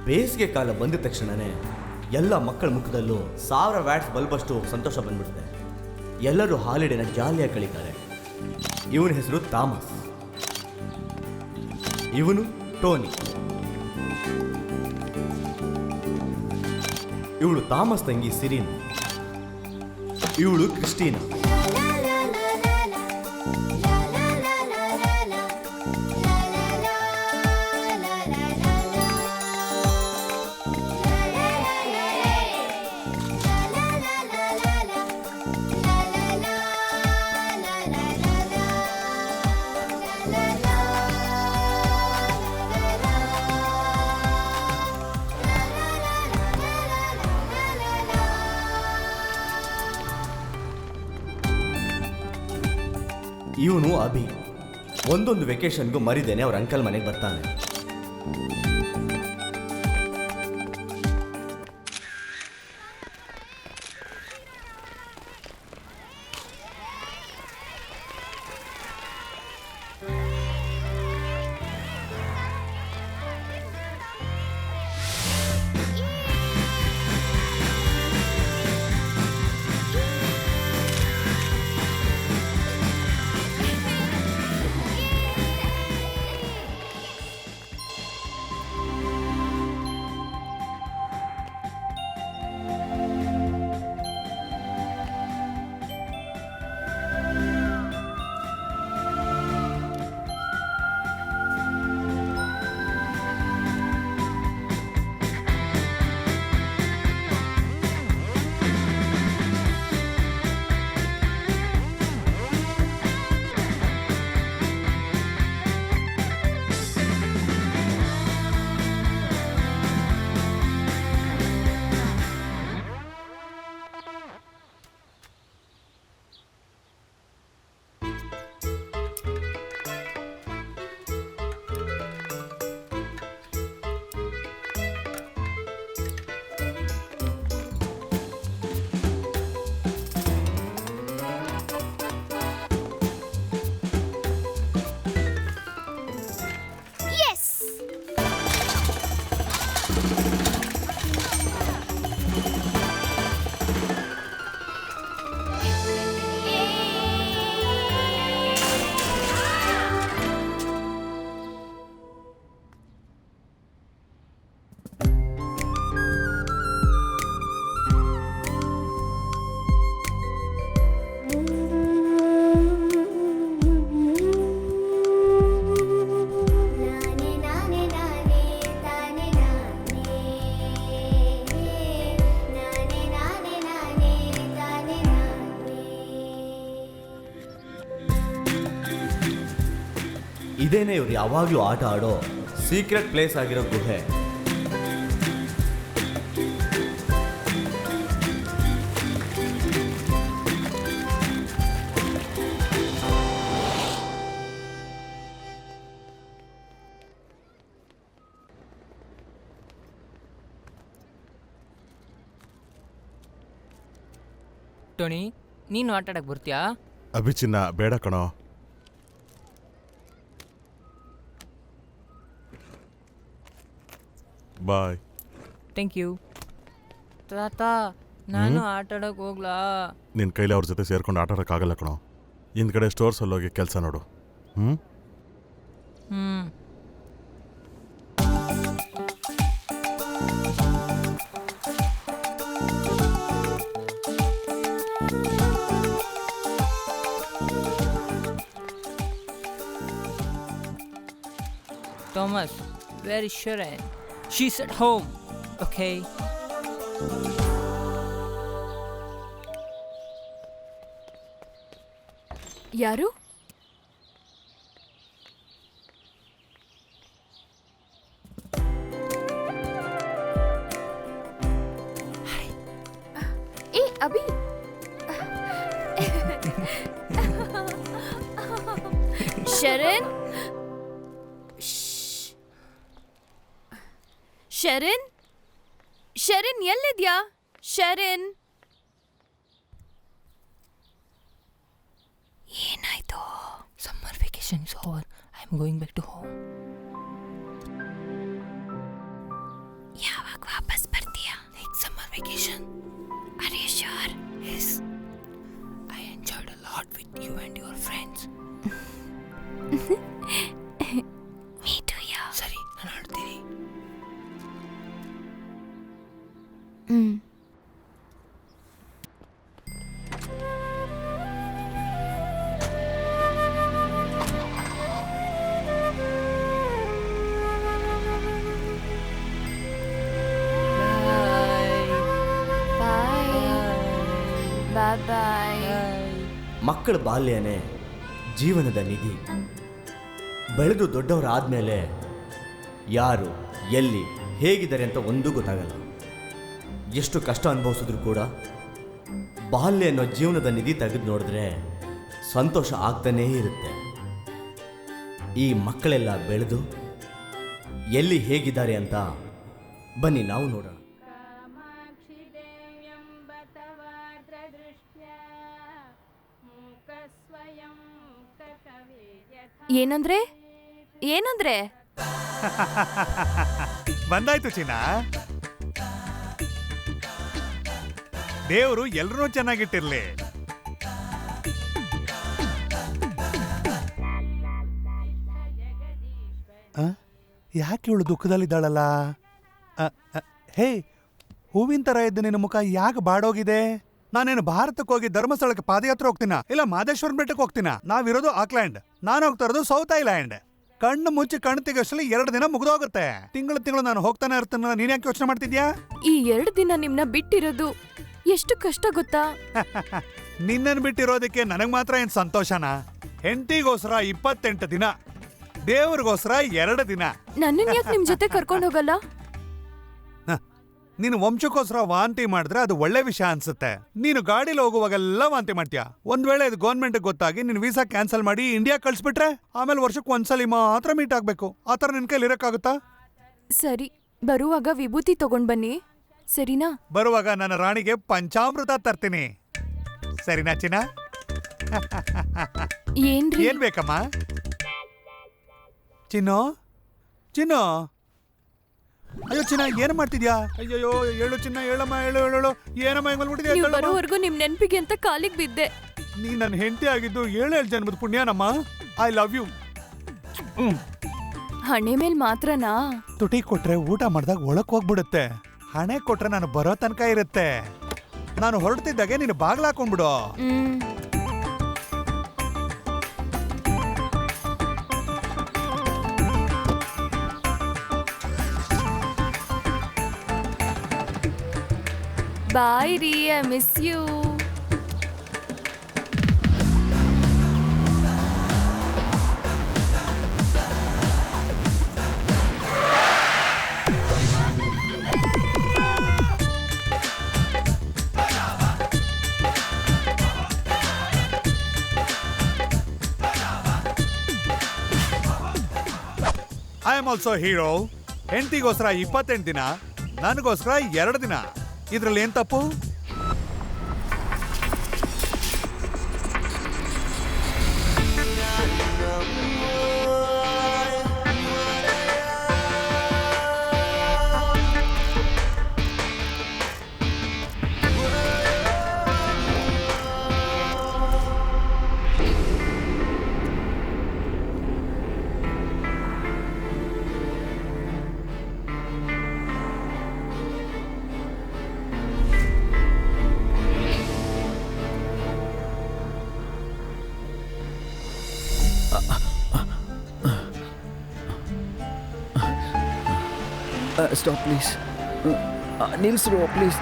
ಬೇಸಿಗೆ ಕಾಲ ಬಂದ ತಕ್ಷಣನೇ ಎಲ್ಲ ಮಕ್ಕಳ ಮುಖದಲ್ಲೂ 1000 ವ್ಯಾಟ್ಸ್ ಬಲ್ಬಷ್ಟು ಸಂತೋಷ ಬಂದ್ಬಿಡುತ್ತೆ. ಎಲ್ಲರೂ ಹಾಲಿಡೇನ ಜಾಲಿಯಾಗಿ ಕಳೀತಾರೆ. ಇವನ ಹೆಸರು ಥಾಮಸ್, ಇವನು ಟೋನಿ. ಇವಳು ಥಾಮಸ್ ತಂಗಿ ಸಿರಿನ್, ಇವಳು ಕ್ರಿಸ್ಟಿನಾ. ಇವನು ಅಭಿ. ಒಂದೊಂದು ವೆಕೇಶನ್ಗೂ ಮರಿದೇನೆ ಅವ್ರ ಅಂಕಲ್ ಮನೆಗೆ ಬರ್ತಾನೆ. ಇದೇನೆ ಇವ್ರು ಯಾವಾಗಲೂ ಆಟ ಆಡೋ ಸೀಕ್ರೆಟ್ ಪ್ಲೇಸ್ ಆಗಿರೋ ಗುಹೆ. ಟೋನಿ, ನೀನು ಆಟ ಆಡಕ್ಕೆ ಬರ್ತೀಯಾ? ಅಭಿಚಿನ್ನ ಬೇಡ ಕಣೋ. ಬಾಯ್. Thank you. ತಾತ, ನಾನು ಆಟ ಆಡಕ್ಕೆ ಹೋಗ್ಲಾ? ನಿನ್ನ ಕೈಲಿ ಅವ್ರ ಜೊತೆ ಸೇರ್ಕೊಂಡು ಆಟ ಆಡೋಕ್ಕಾಗಲ್ಲ ಕಣೋ. ಹಿಂದ್ಗಡೆ ಸ್ಟೋರ್ಸಲ್ಲಿ ಹೋಗಿ ಕೆಲಸ ನೋಡು. ಹ್ಞೂ. Thomas, where is Sharon? She's at home, okay? ಯಾರು? ಏ ಅಭಿ, ಶರಣ್, ಶರಣ್, ಶರಣ್ ಎಲ್ಲಿದ್ಯಾ? ಶರಣ್, ಏನಾಯ್ತು? Summer vacation is over. I'm going back to home. ಬಾಯ್. ಮಕ್ಕಳ ಬಾಲ್ಯನೇ ಜೀವನದ ನಿಧಿ. ಬೆಳೆದು ದೊಡ್ಡವರಾದ್ಮೇಲೆ ಯಾರು ಎಲ್ಲಿ ಹೇಗಿದ್ದಾರೆ ಅಂತ ಒಂದೂ ಗೊತ್ತಾಗಲ್ಲ. ಎಷ್ಟು ಕಷ್ಟ ಅನುಭವಿಸಿದ್ರು ಕೂಡ ಬಾಲ್ಯ ಅನ್ನೋ ಜೀವನದ ನಿಧಿ ತೆಗೆದು ನೋಡಿದ್ರೆ ಸಂತೋಷ ಆಗ್ತಾನೇ ಇರುತ್ತೆ. ಈ ಮಕ್ಕಳೆಲ್ಲ ಬೆಳೆದು ಎಲ್ಲಿ ಹೇಗಿದ್ದಾರೆ ಅಂತ ಬನ್ನಿ ನಾವು ನೋಡೋಣ. ಏನಂದ್ರೆ ಏನಂದ್ರೆ ಬಂದಾಯ್ತು ಚಿನ್ನ. ದೇವರು ಎಲ್ರೂ ಚೆನ್ನಾಗಿಟ್ಟಿರ್ಲಿ. ಯಾಕೆ ಇವಳು ದುಃಖದಲ್ಲಿದ್ದಾಳಲ್ಲ? ಹೇ, ಹೂವಿನ ತರ ಇದ್ದ ನಿನ್ನ ಮುಖ ಯಾಕೆ ಬಾಡೋಗಿದೆ? ನಾನೇನು ಭಾರತಕ್ಕೆ ಹೋಗಿ ಧರ್ಮಸ್ಥಳಕ್ಕೆ ಪಾದಯಾತ್ರೆ ಹೋಗ್ತೀನ, ಇಲ್ಲ ಮಾದೇಶ್ವರನ ಬೆಟ್ಟಕ್ಕೆ ಹೋಗ್ತೀನ? ನಾವಿರೋದು ಆಕ್ಲ್ಯಾಂಡ್, ನಾನು ಹೋಗ್ತಾ ಇರೋದು ಸೌತ್ ಐಲ್ಯಾಂಡ್. ಕಣ್ಣು ಮುಚ್ಚಿ ಕಣ್ಣು ತೆಗೆಷ್ಟಲ್ಲಿ 2 ದಿನ ಮುಗ್ದೋಗುತ್ತೆ. ತಿಂಗಳು ನಾನು ಹೋಗ್ತಾನೆ ಇರ್ತೀನ. ನೀನ್ ಯಾಕೆ ಯೋಚನೆ ಮಾಡ್ತಿದ್ಯಾ? ಈ 2 ದಿನ ನಿಮ್ನ ಬಿಟ್ಟಿರೋದು ಎಷ್ಟು ಕಷ್ಟ ಗೊತ್ತಾ? ನಿನ್ನನ್ ಬಿಟ್ಟಿರೋದಕ್ಕೆ ನನಗ್ ಮಾತ್ರ ಏನ್ ಸಂತೋಷನಾ? ಹೆಂಡತಿಗೋಸ್ಕರ 28 ದಿನ, ದೇವ್ರಿಗೋಸ್ಕರ 2 ದಿನ. ನನ್ನನ್ ಯಾಕೆ ನಿಮ್ ಜೊತೆ ಕರ್ಕೊಂಡು ಹೋಗಲ್ಲ? ನೀನು ವಂಶಕ್ಕೋಸ್ಕರ ವಾಂತಿ ಮಾಡಿದ್ರೆ ಅದು ಒಳ್ಳೆ ವಿಷಯ ಅನ್ಸುತ್ತೆ. ನೀನು ಗಾಡಿಲಿ ಹೋಗುವಾಗೆಲ್ಲ ವಾಂತಿ ಮಾಡ್ತೀಯ. ಒಂದ್ ವೇಳೆ ಇದು ಗೌರ್ಮೆಂಟ್ ಗೊತ್ತಾಗಿ ನಿನ್ ವೀಸಾ ಕ್ಯಾನ್ಸಲ್ ಮಾಡಿ ಇಂಡಿಯಾ ಕಳ್ಸ್ಬಿಟ್ರೆ ಆಮೇಲೆ ವರ್ಷಕ್ಕೆ ಒಂದ್ಸಲಿ ಮಾತ್ರ ಮೀಟ್ ಆಗ್ಬೇಕು. ಆತರ ನಿನ್ ಕೈಲಿ ಇರಕ್ಕಾಗುತ್ತಾ? ಸರಿ, ಬರುವಾಗ ವಿಭೂತಿ ತಗೊಂಡ್ ಬನ್ನಿ, ಸರಿನಾ? ಬರುವಾಗ ನನ್ನ ರಾಣಿಗೆ ಪಂಚಾಮೃತ ತರ್ತೀನಿ, ಸರಿನಾ ಚಿನ್ನ? ಏನ್ರಿ? ಏನ್ ಬೇಕಮ್ಮ? ಚಿನ್ನು ಚಿನ್ನು, ಅಯ್ಯೋ ಚಿನ್ನ, ಏನ್ ಮಾಡ್ತಿದ್ಯಾ? ಅಯ್ಯೋ ಹೇಳು ಚಿನ್ನ, ಹೇಳಮ್ಮ, ಹೇಳು ಹೇಳು. ಏನಮ್ಮ ಹೆಂಗ್ ನೀವು ಮಾಡ್ಬಿಟ್ಟಿದ್ಯಾ? ಬರೋವರೆಗೂ ನಿಮ್ ನೆನ್ಪಿಗೆ ಅಂತ ಕಾಲಿಗೆ ಬಿದ್ದೆ. ನೀ ನನ್ನ ಹೆಂಡತಿ ಆಗಿದ್ದು 7 ಜನ್ಮದ ಪುಣ್ಯನಮ್ಮ. I love you. ಹಣೆ ಮೇಲ್ ಮಾತ್ರನಾ? ತುಟಿ ಕೊಟ್ರೆ ಊಟ ಮಾಡ್ದಾಗ ಒಳಕ್ ಹೋಗ್ಬಿಡುತ್ತೆ. ಹಣೆ ಕೊಟ್ರೆ ನಾನು ಬರೋ ತನಕ ಇರುತ್ತೆ. ನಾನು ಹೊರಡ್ತಿದ್ದಾಗೆ ನೀನು ಬಾಗ್ಲ ಹಾಕೊಂಡ್ಬಿಡು. ಬಾಯ್ ರೀ, I miss you. I am also hero. ಹೆಂಡತಿಗೋಸ್ಕರ 28 ದಿನ, ನನಗೋಸ್ಕರ 2 ದಿನ. ಇದ್ರಲ್ಲಿ ಏನ್ ತಪ್ಪು? Stop, please. ನಿಲ್ಸ್ರು, please.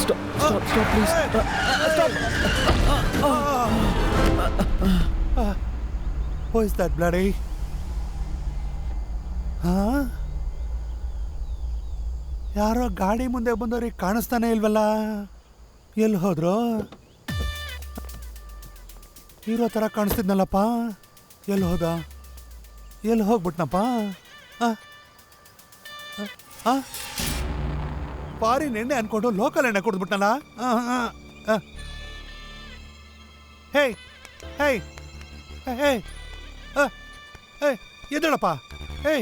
Stop, please. Stop. Who is that bloody? ಯಾರೋ ಗಾಡಿ ಮುಂದೆ ಬಂದವ್ರಿಗೆ ಕಾಣಿಸ್ತಾನೆ ಇಲ್ವಲ್ಲ? ಎಲ್ಲಿ ಹೋದ್ರು? ಹೀರೋ ಥರ ಕಾಣಿಸ್ತಿದ್ನಲ್ಲಪ್ಪ, ಎಲ್ಲಿ ಹೋದ? ಎಲ್ಲಿ ಹೋಗ್ಬಿಟ್ನಪ್ಪ? ಫಾರಿನ್ ಎಣ್ಣೆ ಅನ್ಕೊಂಡು ಲೋಕಲ್ ಎಣ್ಣೆ ಕುಡಿದ್ಬಿಟ್ನಲ್ಲ? ಹೇ ಹೇ ಹೇ ಹೇ, ಎದ್ದೇಳಪ್ಪ. ಹೇ,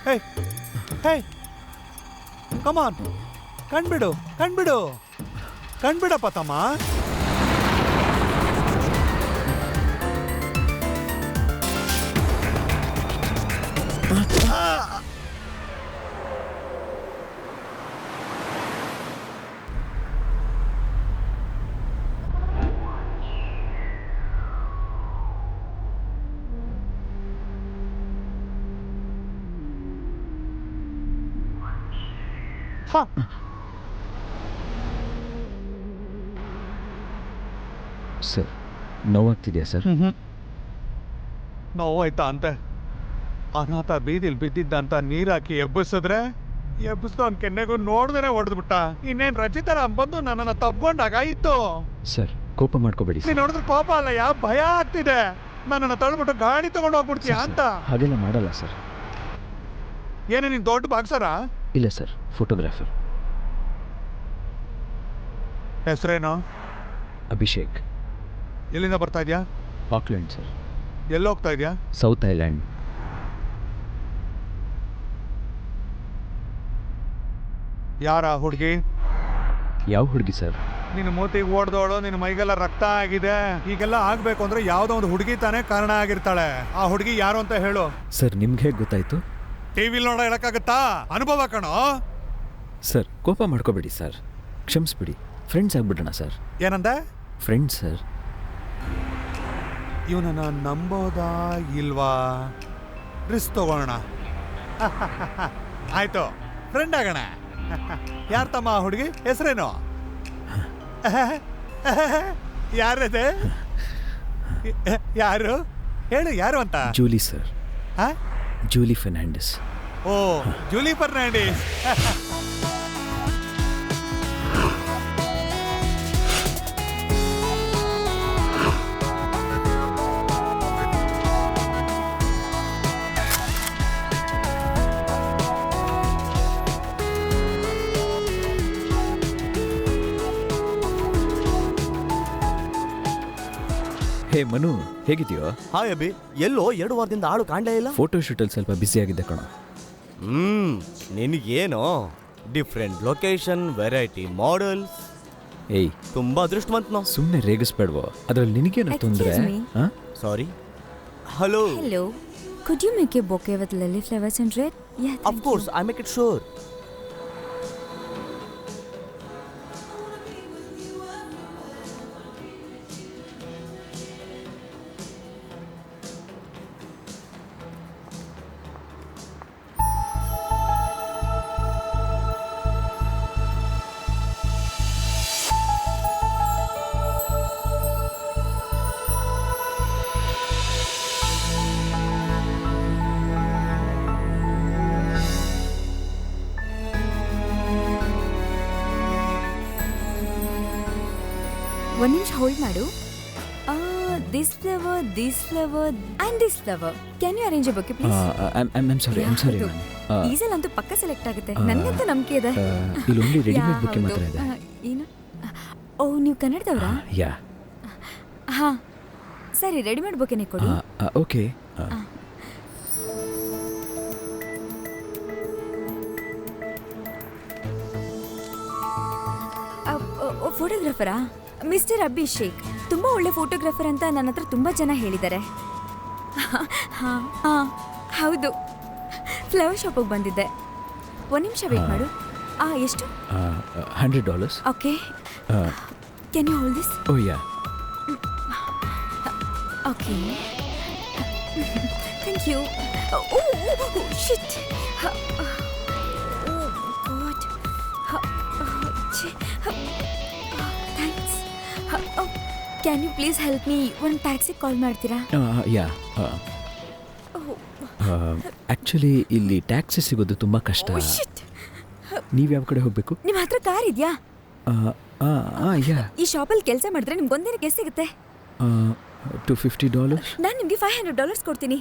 Hey, hey, come on, ಕಣ್ಬಿಡು, ಕಣ್ಬಿಡಪ್ಪ ತಮ್ಮ. Sir ನೋವಾಗ್ತಿದೆಯಾ sir? ನೋವಾಯ್ತಾ ಅಂತೆ? ಅನಾಥ ಬೀದಿಲ್ ಬಿದ್ದಿದ್ದಂತ ನೀರಾಕಿ ಎಬ್ಬಿಸಿದ್ರೆ ಎಬ್ಬಿಸ್ದವನ್ ಕೆನ್ನೆಗೂ ನೋಡ್ದೇನೆ ಹೊಡೆದ್ಬಿಟ್ಟ. ಇನ್ನೇನ್ ರಚಿತರ ಬಂದು ನನ್ನನ್ನ ತಪ್ಕೊಂಡಾಗಾಯಿತು. ಸರ್ ಕೋಪ ಮಾಡ್ಕೋಬೇಡಿ ನೀನ್ ನೋಡಿದ್ರೆ ಕೋಪ ಅಲ್ಲ, ಭಯ ಆಗ್ತಿದೆ. ನನ್ನನ್ನ ತಳ್ಬಿಟ್ಟು ಗಾಡಿ ತಗೊಂಡು ಹೋಗ್ಬಿಡ್ತೀಯ ಅಂತ. ಹಾಗೆಲ್ಲ ಮಾಡಲ್ಲ ಸರ್. ಏನೇ ನೀನ್ ದೊಡ್ಡ ಬಾಕ್ಸರ? ಇಲ್ಲ ಸರ್, ಫೋಟೋಗ್ರಾಫರ್. ಹೆಸರೇನು? ಅಭಿಷೇಕ್. ಎಲ್ಲಿಂದ ಬರ್ತಾ ಇದ್ಯಾ? Auckland sir. ಎಲ್ಲಿ ಹೋಗ್ತಾ ಇದ್ಯಾ? South island. ಯಾರ ಹುಡುಗಿ? ಯಾವ ಹುಡುಗಿ ಸರ್? ನಿನ್ನ ಮೂತಿಗೆ ಓಡ್ದೋಳು, ನಿನ್ನ ಮೈಗೆಲ್ಲ ರಕ್ತ ಆಗಿದೆ. ಈಗೆಲ್ಲ ಆಗ್ಬೇಕು ಅಂದ್ರೆ ಯಾವ್ದೋ ಒಂದು ಹುಡುಗಿ ತಾನೇ ಕಾರಣ ಆಗಿರ್ತಾಳೆ. ಆ ಹುಡುಗಿ ಯಾರು ಅಂತ ಹೇಳು. ಸರ್ ನಿಮ್ಗೆ ಹೇಗೆ ಗೊತ್ತಾಯ್ತು? ಟಿವಿಲ್ ನೋಡ ಹೇಳಕ್ಕಾಗತ್ತಾ? ಅನುಭವ ಕಣೋ. ಸರ್ ಕೋಪ ಮಾಡ್ಕೋಬೇಡಿ ಸರ್, ಕ್ಷಮಿಸ್ಬಿಡಿ. ಫ್ರೆಂಡ್ಸ್ ಆಗ್ಬಿಡೋಣ ಸರ್. ಏನಂದೆ? Friends sir. ಇವನನ್ನ ನಂಬೋದಾ ಇಲ್ವಾ? ರಿಸ್ಕ್ ತಗೋಣ. ಆಯ್ತು, ಫ್ರೆಂಡ್ ಆಗೋಣ. ಯಾರು ತಮ್ಮ ಹುಡುಗಿ? ಹೆಸರೇನು? ಯಾರದೆ? ಯಾರು ಹೇಳು, ಯಾರು ಅಂತ? Julie sir. ಜೂಲಿ ಫರ್ನಾಂಡಿಸ್. ಓ, ಜೂಲಿ ಫರ್ನಾಂಡಿಸ್. ಹೇ ಮನು, ಹೇಗಿದೆಯೋ? ಹಾಯ್ ಅಭಿ, ಎಲ್ಲೋ 2 ವಾರದಿಂದ ಆಳು ಕಾಣಲೇ ಇಲ್ಲ. ಫೋಟೋ ಶೂಟಲ್ಲಿ ಸ್ವಲ್ಪ ಬ್ಯುಸಿ ಆಗಿದ್ದೆ ಕಣೋ. ನಿನಗೇನೋ ಡಿಫ್ರೆಂಟ್ ಲೊಕೇಶನ್, ವೆರೈಟಿ ಮಾಡೆಲ್ಸ್. ಏಯ್ ತುಂಬಾ ಅದೃಷ್ಟವಂತ ನಾವು. ಸುಮ್ಮನೆ ರೇಗಿಸ್ಬೇಡ್ವೋ, ಅದ್ರಲ್ಲಿ ನಿನಗೇನು ತೊಂದರೆ? Excuse me. Sorry. Hello. Hello. Could you make a bouquet with lily flowers and red? Yeah, Of course, I make it sure. One inch hold ಮಾಡು. This flower, and this flower. Can you arrange a bouquet, please? I'm sorry ಹೌದು. man. ಈ ಸಲ ಅಂತೂ ಪಕ್ಕ select ಆಗುತ್ತೆ. ನನಗಂತೂ ನಂಬಿಕೆ ಇದೆ. ಇಲ್ಲಿ only ready-made ಯಾ, bouquet ಮಾತ್ರ ಹೌದು. ಇದೆ. ಏನು? ಓ, ನೀವು ಕನ್ನಡದವರಾ? ಯಾ. ಹಾ, ಸರಿ, ರೆಡಿಮೇಡ್ ಬೊಕೆನೆ ಕೊಡಿ. ಓಕೆ. ಫೋಟೋಗ್ರಾಫರಾ? ಮಿಸ್ಟರ್ ಅಭಿಷೇಕ್ ತುಂಬಾ ಒಳ್ಳೆ ಫೋಟೋಗ್ರಾಫರ್ ಅಂತ ನನ್ನ ಹತ್ರ ತುಂಬಾ ಜನ ಹೇಳಿದ್ದಾರೆ. ಹೌದು, ಫ್ಲವರ್ ಶಾಪಿಗೆ ಬಂದಿದ್ದೆ. 1 ನಿಮಿಷ ವೇಟ್ ಮಾಡು. ಎಷ್ಟು? $100. Okay. Can you hold this? Oh yeah. Okay, thank you. Shit. Thanks. Can you please help me? ಒಂದು ಟ್ಯಾಕ್ಸಿ ಕಾಲ್ ಮಾಡ್ತೀರಾ? ಯಾ. ಆ್ಯಕ್ಚುಲಿ ಇಲ್ಲಿ ಟ್ಯಾಕ್ಸಿ ಸಿಗೋದು ತುಂಬ ಕಷ್ಟ. ನೀವು ಯಾವ ಕಡೆ ಹೋಗಬೇಕು? ನಿಮ್ಮ ಹತ್ರ ಕಾರ್ ಇದೆಯಾ? ಯಾ. ಈ ಶಾಪಲ್ಲಿ ಕೆಲಸ ಮಾಡಿದ್ರೆ ನಿಮ್ಗೆ ಒಂದಿನಕ್ಕೆ ಎಷ್ಟು ಸಿಗುತ್ತೆ? $250. ನಾನು ನಿಮಗೆ $500 ಕೊಡ್ತೀನಿ.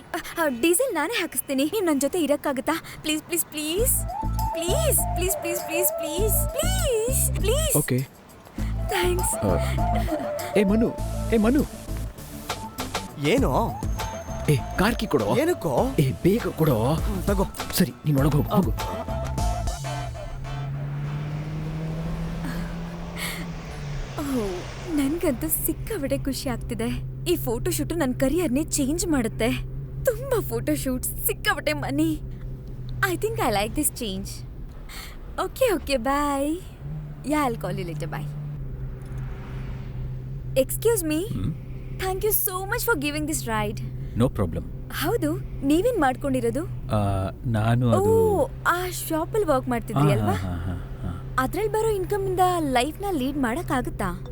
ಡೀಸೆಲ್ ನಾನೇ ಹಾಕಿಸ್ತೀನಿ. ನೀವು ನನ್ನ ಜೊತೆ ಇರಕ್ಕಾಗುತ್ತಾ? Please please please please please please please please please please. Okay. Thanks. ಏ ಮನು. ಏನೋ? ಏ ಕಾರ್ ಕೀ ಕೊಡೋ. ಏನಕ್ಕೋ? ಏ ಬೇಗ ಕೊಡೋ. ತಗೋ. ಸರಿ, ನೀನು ಒಳಗೆ ಹೋಗು. ನನ್ಗಂತೂ ಸಿಕ್ಕಾಪಟ್ಟೆ ಖುಷಿ ಆಗ್ತಿದೆ. ಈ ಫೋಟೋ ಶೂಟ್ ನನ್ನ ಕರಿಯರ್ನೇ ಚೇಂಜ್ ಮಾಡುತ್ತೆ. ತುಂಬಾ ಫೋಟೋ ಶೂಟ್ಸ್, ಸಿಕ್ಕಾಪಟ್ಟೆ money. I think I like this change. Okay, bye. Yeah, I'll call you later. Bye. Excuse me. Thank you so much for giving this ride. No problem. ಹೌದು, ನೀವೇನ್ ಮಾಡ್ಕೊಂಡಿರೋದು? ನಾನು ಓ, ಆ ಶಾಪಲ್ಲಿ ವರ್ಕ್ ಮಾಡ್ತಿದ್ರಿ ಅಲ್ವಾ? ಅದ್ರಲ್ಲಿ ಬರೋ ಇನ್ಕಮ್ ಇಂದ ಲೈಫ್ ನ ಲೀಡ್ ಮಾಡಕ್ಕಾಗುತ್ತಾ?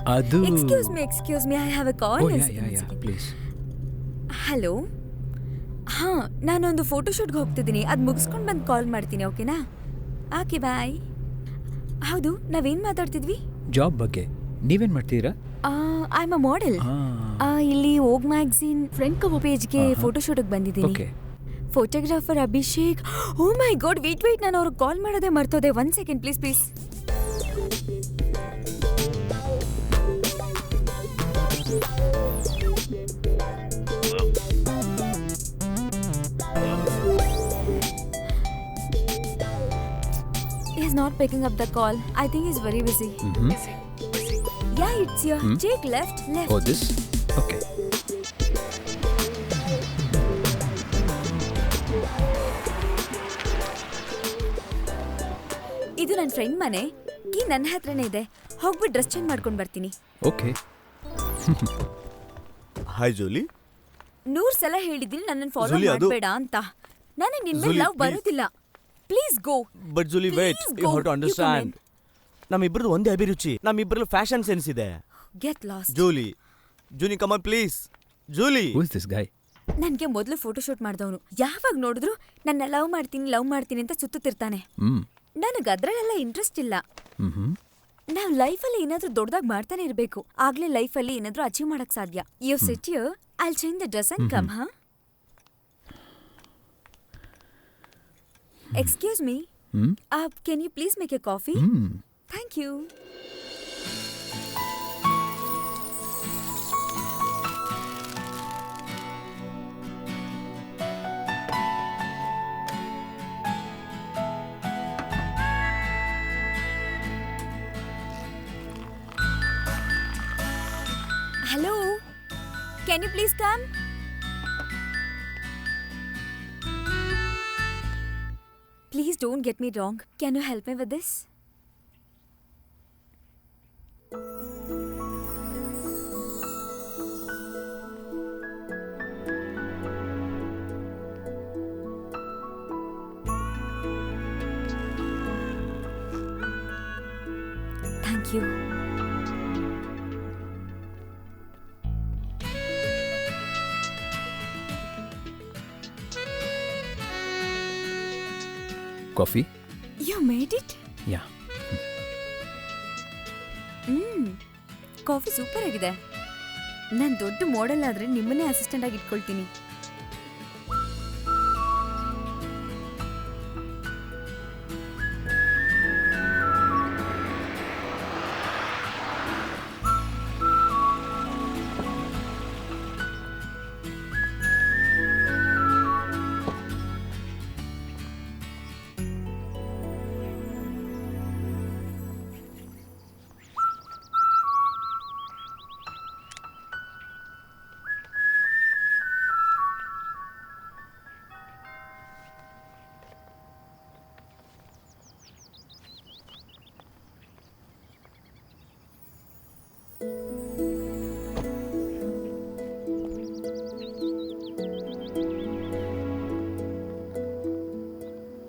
ಅದು excuse me, I have a call. Please. Hello, ಹಾ, ನಾನೊಂದು ಫೋಟೋಶೂಟ್ಗೆ ಹೋಗ್ತಿದ್ದೀನಿ. ಅದು ಮುಗಿಸ್ಕೊಂಡು ಬಂದು ಕಾಲ್ ಮಾಡ್ತೀನಿ, ಓಕೆನಾ? ಓಕೆ, ಬಾಯ್. ಹೌದು, ನಾವೇನ್ ಮಾತಾಡ್ತಿದ್ವಿ? ಜಾಬ್ ಬಗ್ಗೆ. ನೀವೇನ್ ಮಾಡ್ತೀರಾ? I am a model. ಇಲ್ಲಿ ಓಗ್ ಮ್ಯಾಗಝೀನ್ ಫ್ರಂಟ್ ಕವರ್ ಪೇಜ್ಗೆ ಫೋಟೋಶೂಟ್ಗೆ ಬಂದಿದ್ದೀನಿ. ಓಕೆ. ಫೋಟೋಗ್ರಾಫರ್ ಅಭಿಷೇಕ್. ಓ ಮೈ ಗಾಡ್, ವೇಟ್, ನಾನು ಅವ್ರಿಗೆ ಕಾಲ್ ಮಾಡೋದೇ ಮರ್ತೋದೆ. 1 second please. He's not picking up the call. I think he's very busy. Yeah, it's here. Take left. Oh, this? Okay. ಇದು ನನ್ನ friend ಮನೆ. Key ನನ್ನ ಹತ್ರನೇ ಇದೆ. ಹೋಗ್ಬಿಟ್ಟು ಡ್ರೆಸ್ ಚೇಂಜ್ ಮಾಡ್ಕೊಂಡು ಬರ್ತೀನಿ. ಓಕೆ. Hi Julie. 100 ಸಲ ಹೇಳಿದ್ದೀನಿ ನನ್ನನ್ನು ಫಾಲೋ ಜೂಲಿ, ಅದು- ಮಾಡಬೇಡ ಅಂತ. ನನಗೆ ನಿನ್ನ ಮೇಲೆ ಜೂಲಿ, ಲವ್ ಬರೋದಿಲ್ಲ. Please go. But Julie wait, Please you go. Have to You understand. ನಮ್ಮಿಬ್ರದ್ದು ಒಂದೇ ಅಭಿರುಚಿ, ನಮ್ಮಿಬ್ರಲ್ಲೂ ಫ್ಯಾಷನ್ ಸೆನ್ಸ್ ಇದೆ. Get lost. Julie, come on please. Julie, Who is this guy? ನನಗೆ ಮೊದಲು ಫೋಟೋಶೂಟ್ ಮಾಡಿದವನು. ಯಾವಾಗ ನೋಡಿದ್ರು ನನ್ನ ಲವ್ ಮಾಡ್ತೀನಿ ಅಂತ ಸುತ್ತುತ್ತಿರ್ತಾನೆ. ನನಗೆ ಅದ್ರಲ್ಲೆಲ್ಲ ಇಂಟ್ರೆಸ್ಟ್ ಇಲ್ಲ. ನಾವು ಲೈಫಲ್ಲಿ ಏನಾದ್ರೂ ದೊಡ್ಡದಾಗಿ ಮಾಡ್ತಾನೆ ಇರಬೇಕು. ಆಗ್ಲೇ ಲೈಫಲ್ಲಿ ಏನಾದ್ರೂ ಅಚೀವ್ ಮಾಡಕ್ ಸಾಧ್ಯ. You sit here, I'll change the dress and come. ಹಾ, excuse me, can you please make a coffee? Thank you. Hello, can you please come? Please don't get me wrong. Can you help me with this? Thank you. Coffee? You made it? Yeah. Coffee super ಆಗಿದೆ. ನಾನು ದೊಡ್ಡ model ಆದ್ರೆ ನಿಮ್ಮನ್ನೇ assistant ಆಗಿ ಇಟ್ಕೊಳ್ತೀನಿ.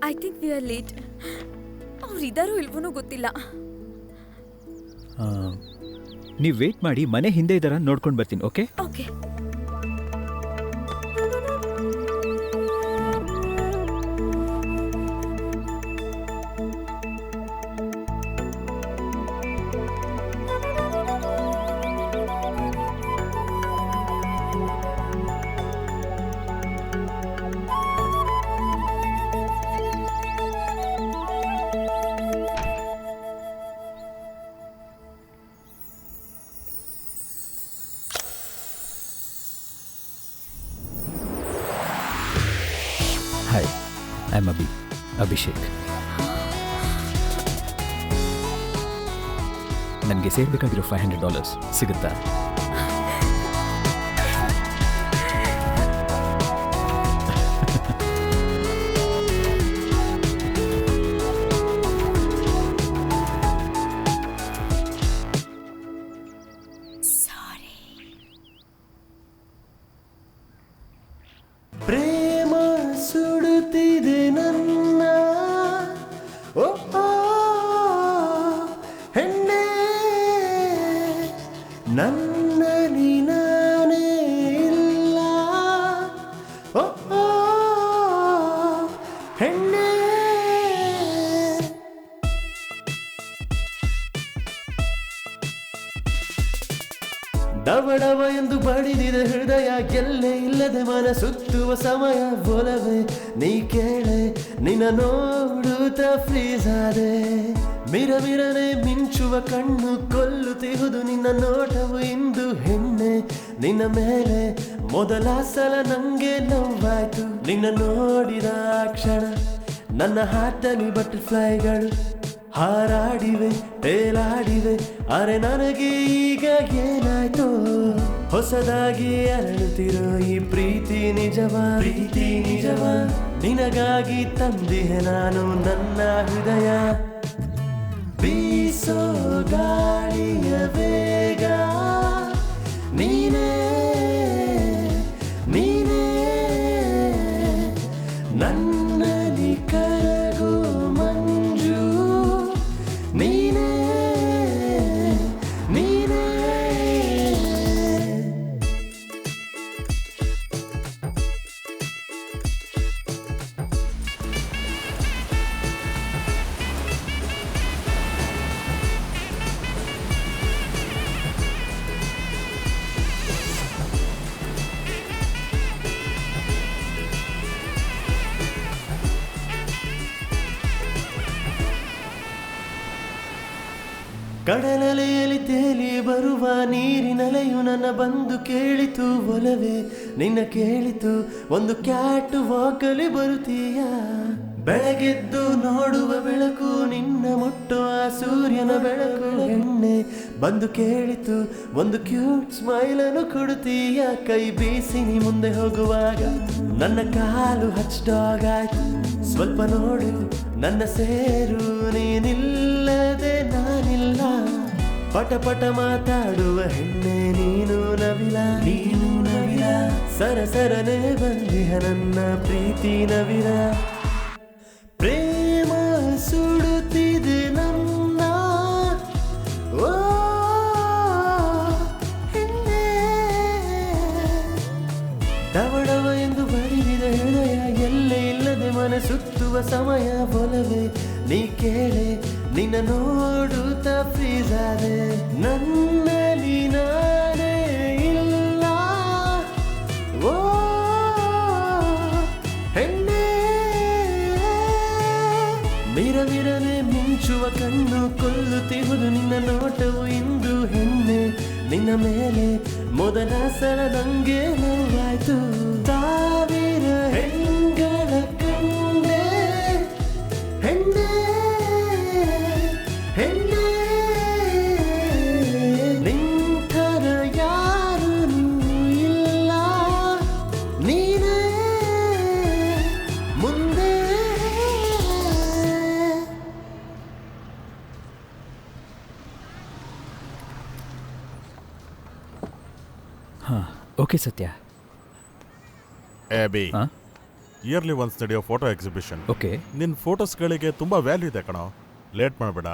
I think we are late. ಅವ್ರು ಇದಾರೋ ಇಲ್ವೋ ಗೊತ್ತಿಲ್ಲ. ನೀವು ವೇಟ್ ಮಾಡಿ, ಮನೆ ಹಿಂದೆ ಇದ್ದಾರ ನೋಡ್ಕೊಂಡು ಬರ್ತೀನಿ. Okay? Okay. Hi, I am Abhishek. ನನಗೆ ಸೇರ್ಬೇಕಾಗಿರೋ $500 ಸಿಗುತ್ತಾ? ಪ್ರೇಮ ಸುಡುತ್ತಿದೆ ನನ್ನ. ಓ ಹೆಣ್ಣೆ ಡವಡವ ಎಂದು ಬಡಿದಿದೆ ಹೃದಯ ಎಲ್ಲೇ ಇಲ್ಲದೆ ಮನ ಸುತ್ತುವ ಸಮಯ ಒಲವೇ ನೀ ಕೇಳೆ ನಿನ್ನ ನೋಡುತ್ತ ಫ್ರೀಸ್ ಆದೆ ಮಿರಮಿರನೆ ಮಿಂಚುವ ಕಣ್ಣು ಕೊಲ್ಲುತ್ತಿಹುದು ನಿನ್ನ ನೋಟವು ಇಂದು ಹೆಣ್ಣೆ ನಿನ್ನ ಮೇಲೆ ಮೊದಲ ಸಲ ನಂಗೆ ನೋವಾಯ್ತು ನಿನ್ನ ನೋಡಿದ ಕ್ಷಣ ನನ್ನ ಹಾರ್ಟಲ್ಲಿ ಬಟರ್ಫ್ಲೈಗಳು ಹಾರಾಡಿವೆ ತೇಲಾಡಿವೆ ಅರೆ ನನಗೆ ಈಗ ಏನಾಯ್ತು ಹೊಸದಾಗಿ ಅರಳುತ್ತಿರೋ ಈ ಪ್ರೀತಿ ನಿಜವಾ ನಿನಗಾಗಿ ತಂದಿಹೆ ನಾನು ನನ್ನ ಹೃದಯ ಬೀಸೋ ಗಾಳಿಯ ವೇಗ ನೀನೇ ನನ್ನಲ್ಲಿ ಕರಗು ಮಂಜು ನೀನೇ ಕಡಲಲೆಯಲ್ಲಿ ತೇಲಿ ಬರುವ ನೀರಿನಲೆಯು ನನ್ನ ಬಂದು ಕೇಳಿತು ಒಲವೇ ನಿನ್ನ ಕೇಳಿತು ಒಂದು ಕ್ಯಾಟ್ ವಾಕಲಿ ಬರುತ್ತೀಯ ಬೆಳಗೆದ್ದು ನೋಡುವ ಬೆಳಕು ನಿನ್ನ ಮುಟ್ಟುವ ಸೂರ್ಯನ ಬೆಳಕು ಎಣ್ಣೆ ಬಂದು ಕೇಳಿತು ಒಂದು ಕ್ಯೂಟ್ ಸ್ಮೈಲನ್ನು ಕೊಡುತ್ತೀಯ ಕೈ ಬೀಸಿ ನೀ ಮುಂದೆ ಹೋಗುವಾಗ ನನ್ನ ಕಾಲು ಹಚ್ಚಾಗಾಯ್ತು ಸ್ವಲ್ಪ ನೋಡು ನನ್ನ ಸೇರು ನೀನಿಲ್ಲದೆ ನಾನಿಲ್ಲ ಪಟ ಪಟ ಮಾತಾಡುವ ಹೆಣ್ಣೆ ನೀನು ನವಿಲ ಸರಸರನೆ ಬಂದಿಹ ನನ್ನ ಪ್ರೀತಿ ನವಿಲ ಪ್ರೇಮ ಸುಡುತ್ತಿದೆ ನನ್ನ ಓ ಹೆಣ್ಣೆ ಡವಡವ ಎಂದು ಬಡಿದಿದ ಹೃದಯ ಎಲ್ಲೇ ಇಲ್ಲದೆ ಮನ ಸುತ್ತುವ ಸಮಯ ಒಲವೇ ನೀ ಕೇಳೆ ನಿನ್ನ ನೋಡುತ್ತ ಫ್ರೀಸ್ ಆದೆ ನನ್ನಲ್ಲಿ ನಾನೇ ಇಲ್ಲ ಓ ಹೆಣ್ಣೆ ಮಿರಮಿರನೆ ಮಿಂಚುವ ಕಣ್ಣು ಕೊಲ್ಲುತ್ತಿಹುದು ನಿನ್ನ ನೋಟವು ಇಂದು ಹೆಣ್ಣೆ ನಿನ್ನ ಮೇಲೆ ಮೊದಲ ಸಲ ನಂಗೆ ನೋವಾಯ್ತು ಸಾವಿರ ಹೆಣ್ಗಳ ಕಂಡೆ ಹೆಣ್ಣೆ ನಿಂತರ ಯಾರೂ ಇಲ್ಲ ನೀನೇ ಮುಂದೆ ಹಾಂ ಓಕೆ ಸತ್ಯ. ಎ ಬಿ ಹಾಂ ಇಯರ್ಲಿ ಒನ್ಸ್ ನಡೆಯೋ ಫೋಟೋ ಎಕ್ಸಿಬಿಷನ್. ಓಕೆ. ನಿನ್ನ ಫೋಟೋಸ್ಗಳಿಗೆ ತುಂಬ ವ್ಯಾಲ್ಯೂ ಇದೆ ಕಣೋ. ಲೇಟ್ ಮಾಡಬೇಡ,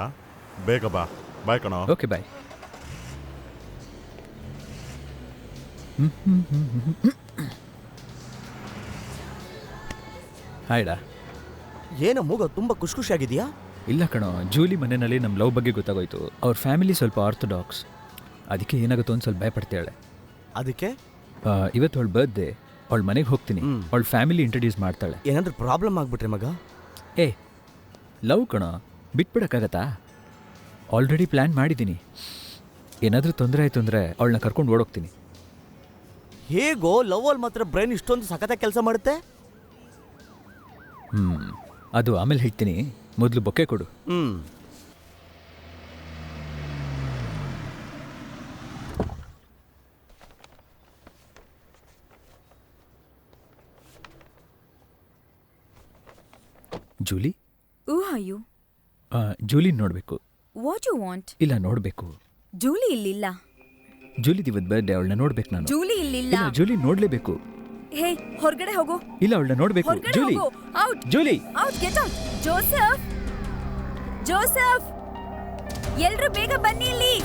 ಬೇಗ ಬಾ. ಬಾಯ್ ಕಣೋ. Okay bye. ಹಾಯ್ಡಾ. ಏನೋ ಮೂಗ ತುಂಬ ಖುಷಿಯಾಗಿದೆಯಾ? ಇಲ್ಲ ಕಣೋ, ಜೂಲಿ ಮನೆಯಲ್ಲಿ ನಮ್ಮ ಲವ್ ಬಗ್ಗೆ ಗೊತ್ತಾಗೋಯ್ತು. ಅವ್ರ ಫ್ಯಾಮಿಲಿ ಸ್ವಲ್ಪ ಆರ್ಥೋಡಾಕ್ಸ್, ಅದಕ್ಕೆ ಏನಾಗುತ್ತೋ ಒಂದು ಸ್ವಲ್ಪ ಭಯಪಡ್ತಾಳೆ. ಅದಕ್ಕೆ ಇವತ್ತು ಅವಳ ಬರ್ತ್ಡೇ, ಅವಳ ಮನೆಗೆ ಹೋಗ್ತೀನಿ. ಅವಳ ಫ್ಯಾಮಿಲಿ ಇಂಟ್ರಡ್ಯೂಸ್ ಮಾಡ್ತಾಳೆ. ಏನಾದರೂ ಪ್ರಾಬ್ಲಮ್ ಆಗ್ಬಿಟ್ರೆ ಮಗ? ಏ ಲವ್ ಕಣೋ, ಬಿಟ್ಬಿಡಕ್ಕಾಗತ್ತಾ? ಆಲ್ರೆಡಿ ಪ್ಲ್ಯಾನ್ ಮಾಡಿದ್ದೀನಿ. ಏನಾದರೂ ತೊಂದರೆ ಆಯಿತು ಅಂದರೆ ಅವಳನ್ನ ಕರ್ಕೊಂಡು ಓಡೋಗ್ತೀನಿ. ಹೇಗೋ ಲವಲ್ಲಿ ಮಾತ್ರ ಬ್ರೈನ್ ಇಷ್ಟೊಂದು ಸಖತ್ತಾಗಿ ಕೆಲಸ ಮಾಡುತ್ತೆ? ಅದು ಆಮೇಲೆ ಹೇಳ್ತೀನಿ, ಮೊದಲು ಬೊಕ್ಕೆ ಕೊಡು. Julie. Who are you? Julie ನೋಡಬೇಕು. What you want? ಇಲ್ಲ ನೋಡಬೇಕು. ಜೂಲಿ ಇಲ್ಲಿಲ್ಲ. ಜೂಲಿ ಇವತ್ತು ಬರ್ಡೇ, ಅವಳನ್ನ ನೋಡ್ಬೇಕು ನಾನು. ಜೂಲಿ ಇಲ್ಲಿಲ್ಲ. ಇಲ್ಲ, ಜೂಲಿ ನೋಡ್ಲೇಬೇಕು. ಹೇ, ಹೊರಗಡೆ ಹೋಗು. ಇಲ್ಲ, ಅವಳನ್ನ ನೋಡ್ಬೇಕು. Julie, out. Julie, out, get out. Joseph, Joseph, ಎಲ್ರೂ ಬೇಗ ಬನ್ನಿ ಇಲ್ಲಿ.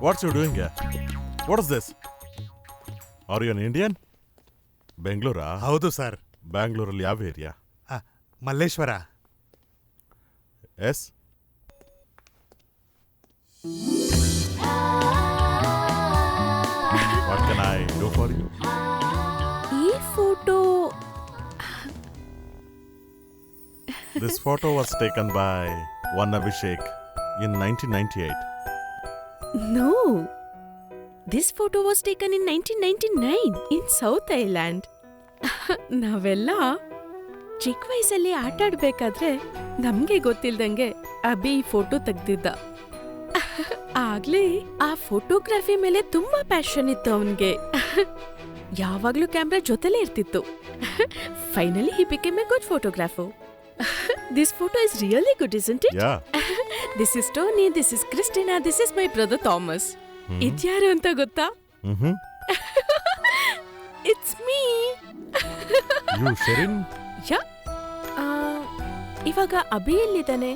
What's you doing? What is this? Are you an Indian? ಬೆಂಗಳೂರಾ? ಹೌದು ಸರ್. ಬ್ಯಾಂಗ್ಳೂರಲ್ಲಿ ಯಾವ area? Malleshwara. Yes. What can I do for you? ಈ photo This photo was taken by one Abhishek in 1998. No. This photo was taken in 1999 in South Island. ನಾವೆಲ್ಲ ಚಿಕ್ಕ ವಯಸ್ಸಲ್ಲಿ ಆಟ ಆಡ್ಬೇಕಾದ್ರೆ ನಮ್ಗೆ ಗೊತ್ತಿಲ್ದಂಗೆ ಅಭಿ ಈ ಫೋಟೋ ತೆಗ್ದಿದ್ದ. ಆಗ್ಲೇ ಆ ಫೋಟೋಗ್ರಫಿ ಮೇಲೆ ತುಂಬಾ ಪ್ಯಾಷನ್ ಇತ್ತು ಅವನ್ಗೆ. ಯಾವಾಗ್ಲೂ ಕ್ಯಾಮ್ರಾ ಜೊತೆಲೇ ಇರ್ತಿತ್ತು. Finally he became A good photographer. This photo is really good, isn't it? Yeah. This is Tony, this is Christina, this is my brother Thomas. ಇದ್ಯಾರು ಅಂತ ಗೊತ್ತಾ? It's me. You Sherin? ಯಾ. ಇವಾಗ ಅಭಿ ಎಲ್ಲಿದ್ದಾನೆ?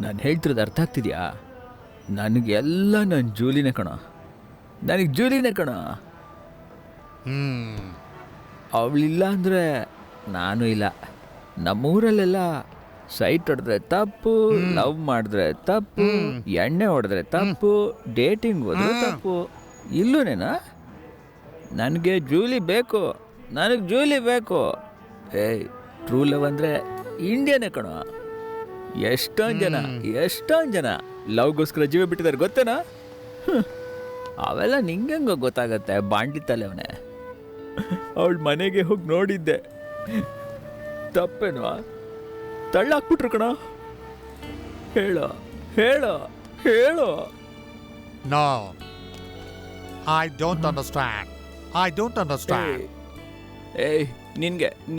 ನಾನು ಹೇಳ್ತಿರೋದು ಅರ್ಥ ಆಗ್ತಿದ್ಯಾ? ನನಗೆಲ್ಲ ನನ್ನ ಜೂಲಿನೇ ಕಣ. ನನಗೆ ಜೂಲಿನೇ ಕಣ. ಅವಳಿಲ್ಲ ಅಂದರೆ ನಾನು ಇಲ್ಲ. ನಮ್ಮೂರಲ್ಲೆಲ್ಲ ಸೈಟ್ ಹೊಡೆದ್ರೆ ತಪ್ಪು, ಲವ್ ಮಾಡಿದ್ರೆ ತಪ್ಪು, ಎಣ್ಣೆ ಹೊಡೆದ್ರೆ ತಪ್ಪು, ಡೇಟಿಂಗ್ ಹೋದ್ರೆ ತಪ್ಪು. ಇಲ್ಲೂನೇನಾ? ನನಗೆ ಜೂಲಿ ಬೇಕು, ನನಗೆ ಜೂಲಿ ಬೇಕು. ಏಯ್, ಟ್ರೂ ಲವ್ ಅಂದರೆ ಇಂಡಿಯಾನೇ ಕಣ. ಎಷ್ಟೊಂದು ಜನ ಲವ್ಗೋಸ್ಕರ ಜೀವ ಬಿಟ್ಟಿದ್ದಾರೆ ಗೊತ್ತೇನಾ? ಅವೆಲ್ಲ ನಿಂಗೆ ಗೊತ್ತಾಗತ್ತೆ, ಬಾಂಡಿ ತಲೆವನೇ. ಅವಳ ಮನೆಗೆ ಹೋಗಿ ನೋಡಿದ್ದೆ. ತಪ್ಪೇನೋ? ತಳ್ಳಾಕ್ಬಿಟ್ರು ಕಣ. ಹೇಳೋ ಹೇಳೋ ಹೇಳೋ. No, I don't understand. I don't understand. ಏಯ್,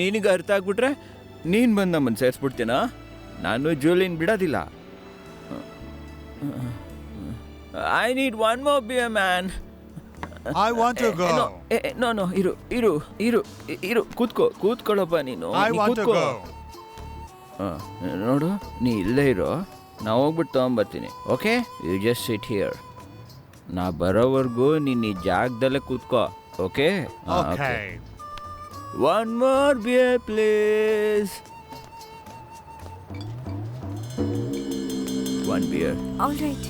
ನಿನಗೆ ಅರ್ಥ ಆಗ್ಬಿಟ್ರೆ ನೀನು ಬಂದು ನಮ್ಮನ್ನು ಸೇರಿಸ್ಬಿಡ್ತೀನಾ? ನಾನು ಜೂಲಿನ್ ಬಿಡೋದಿಲ್ಲ. I need one more beer man. I want to go. No ಇರು ಕೂತ್ಕೊಳ್ಳಪ್ಪ ನೀನು. I want to go. ನೋಡು, ನೀ ಇಲ್ಲೇ ಇರೋ, ನಾ ಹೋಗ್ಬಿಟ್ಟು ತೊಗೊಂಬರ್ತೀನಿ. Okay, you just sit here. ನಾ ಬರೋವರೆಗೂ ನೀನು ಈ ಜಾಗದಲ್ಲೇ ಕೂತ್ಕೋ. Okay? Okay. One more beer please. One beer. All right.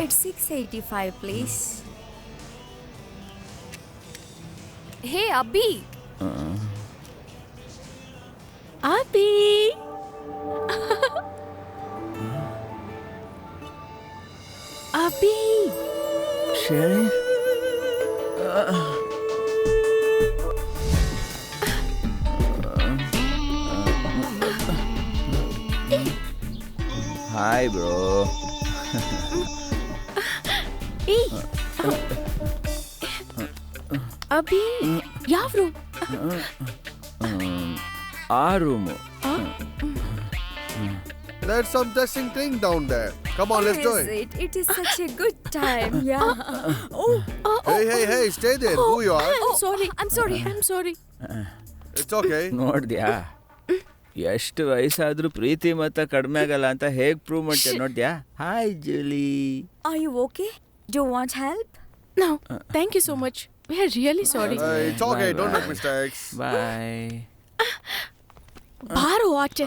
It's 685, please. Hey Abby, Abhi. Abhi. ಶರಿ. Hi bro. ಅಭಿ, ಯಾವ ರೂಮ್? ಆ room. There's some testing thing down there. Come on, let's do it. It is such a good time. Yeah. Hey, stay there. Who you are? I'm sorry. It's okay. ನೋಡ್ದ್ಯಾ, ಎಷ್ಟು ವಯಸ್ಸಾದ್ರೂ ಪ್ರೀತಿ ಮತ್ತ ಕಡಿಮೆ ಆಗಲ್ಲ ಅಂತ ಹೇಗೆ prove ಮಾಡ್ತೀಯ ನೋಡ್ದ್ಯಾ? Hi Julie. Are you okay? Do you want help? No, thank you so much. We are really sorry. It's okay. Don't make mistakes. Bye. ಬಾರೋ ಆಚೆ.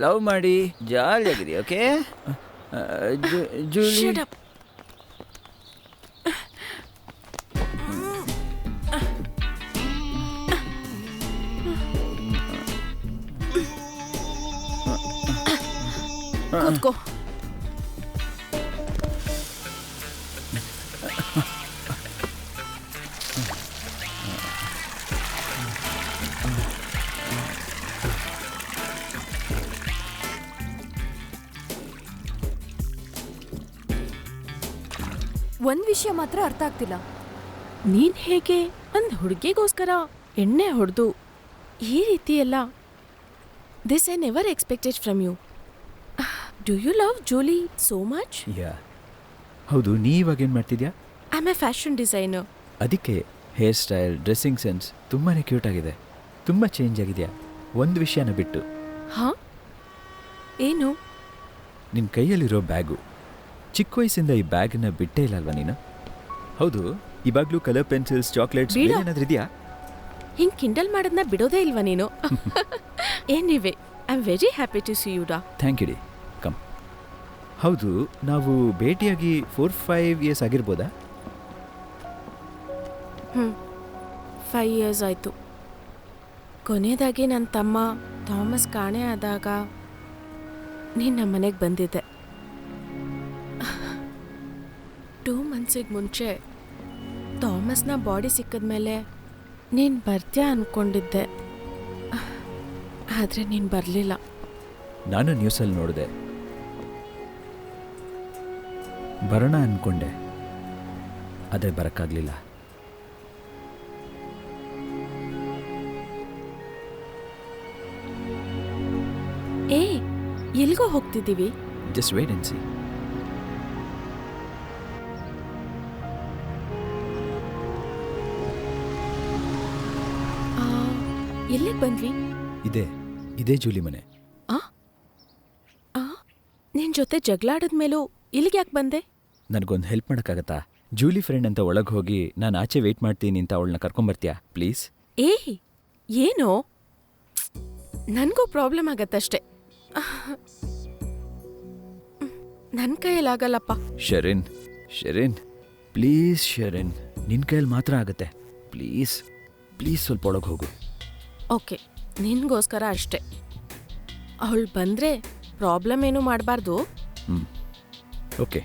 ಲವ್ ಮಾಡಿ ಜಾಲಿಯಾಗಿರಿ. Okay Julie? Shut up. ಕೂತ್ಕೋ. ಒಂದ್ ವಿಷಯ ಮಾತ್ರ ಅರ್ಥ ಆಗ್ತಿಲ್ಲ. ನೀನ್ ಹೇಗೆ ಒಂದ್ ಹುಡುಗಿಗೋಸ್ಕರ ಎಣ್ಣೆ ಹೊಡೆದು ಈ ರೀತಿ ಎಲ್ಲ? This I never expected from you. Do you love Julie so much? Yeah, ಹೌದು. ನೀ ಇವಾಗ ಏನು ಮಾಡ್ತಿದ್ಯಾ? I am a fashion designer. ಅದಕ್ಕೆ ಹೇರ್ ಸ್ಟೈಲ್, ಡ್ರೆಸ್ಸಿಂಗ್ ಸೆನ್ಸ್ ತುಂಬಾ ಕ್ಯೂಟ್ ಆಗಿದೆ. ತುಂಬ ಚೇಂಜ್ ಆಗಿದೆಯಾ. ಒಂದು ವಿಷಯನ ಬಿಟ್ಟು, ಹಾ ಏನು? ನಿನ್ನ ಕೈಯಲ್ಲಿರೋ ಬ್ಯಾಗು, ಚಿಕ್ಕ ವಯಸ್ಸಿಂದ ಈ ಬ್ಯಾಗನ್ನ ಬಿಟ್ಟೇ ಇಲ್ಲ ಅಲ್ವಾ ನೀನು? ಹೌದು, ಇವಾಗಲೂ ಕಲರ್ ಪೆನ್ಸಿಲ್ಸ್, ಚಾಕ್ಲೇಟ್ಸ್ ಬಿಡು. ಏನಾದ್ರೂ ಇದೆಯಾ? ಹಿಂಗ್ ಕಿಂಡಲ್ ಮಾಡೋದನ್ನ ಬಿಡೋದೇ ಇಲ್ವಾ ನೀನು? Anyway I am very happy to see you ಡಾ. ಥ್ಯಾಂಕ್ ಯು ಡಿ. ಕಮ್. ಹೌದು, ನಾವು ಭೇಟಿಯಾಗಿ 4-5 ಇಯರ್ಸ್ ಆಗಿರ್ಬೋದಾ? 5 ಇಯರ್ಸ್ ಆಯಿತು. ಕೊನೆಯದಾಗಿ ನನ್ನ ತಮ್ಮ ಥಾಮಸ್ ಕಾಣೆ ಆದಾಗ ನೀನು ನಮ್ಮ ಮನೆಗೆ ಬಂದಿದ್ದೆ. 2 ಮಂತ್ಸಿಗೆ ಮುಂಚೆ ಥಾಮಸ್ನ ಬಾಡಿ ಸಿಕ್ಕಿದ್ಮೇಲೆ ನೀನು ಬರ್ತೀಯಾ ಅಂದ್ಕೊಂಡಿದ್ದೆ, ಆದರೆ ನೀನು ಬರಲಿಲ್ಲ. ನಾನು ನ್ಯೂಸಲ್ಲಿ ನೋಡಿದೆ, ಬರೋಣ ಅಂದ್ಕೊಂಡೆ, ಆದರೆ ಬರೋಕ್ಕಾಗಲಿಲ್ಲ. ಏ, ಎಲ್ಗೋ ಹೋಗ್ತಿದ್ದೀವಿ? Just wait and see. ಎಲ್ಲಿಗೆ ಬಂದ್ವಿ? ಇದೇ ಜೂಲಿ ಮನೆ. ನಿನ್ನ ಜೊತೆ ಜಗಳಾಡಿದ್ಮೇಲೂ ಇಲ್ಲಿಗೆ ಯಾಕೆ ಬಂದೆ? ನನಗೊಂದು ಹೆಲ್ಪ್ ಮಾಡೋಕ್ಕಾಗತ್ತಾ? ಜೂಲಿ ಫ್ರೆಂಡ್ ಅಂತ ಒಳಗೆ ಹೋಗಿ ನಾನು ಆಚೆ ವೆಯ್ಟ್ ಮಾಡ್ತೀನಿ ಅಂತ ಅವಳನ್ನ ಕರ್ಕೊಂಬರ್ತೀಯಾ ಪ್ಲೀಸ್? ಏನೋ ನನಗೂ ಪ್ರಾಬ್ಲಮ್ ಆಗತ್ತಷ್ಟೆ. ನನ್ನ ಕೈಯಲ್ಲಾಗಲ್ಲಪ್ಪ. ಶೆರಿನ್ ಪ್ಲೀಸ್ ಶೆರಿನ್, ನಿನ್ನ ಕೈಯಲ್ಲಿ ಮಾತ್ರ ಆಗುತ್ತೆ. ಪ್ಲೀಸ್ ಸ್ವಲ್ಪ ಒಳಗೆ ಹೋಗು. ಓಕೆ, ನಿನಗೋಸ್ಕರ ಅಷ್ಟೆ. ಅವಳು ಬಂದರೆ ಪ್ರಾಬ್ಲಮ್ ಏನೂ ಮಾಡಬಾರ್ದು. Okay.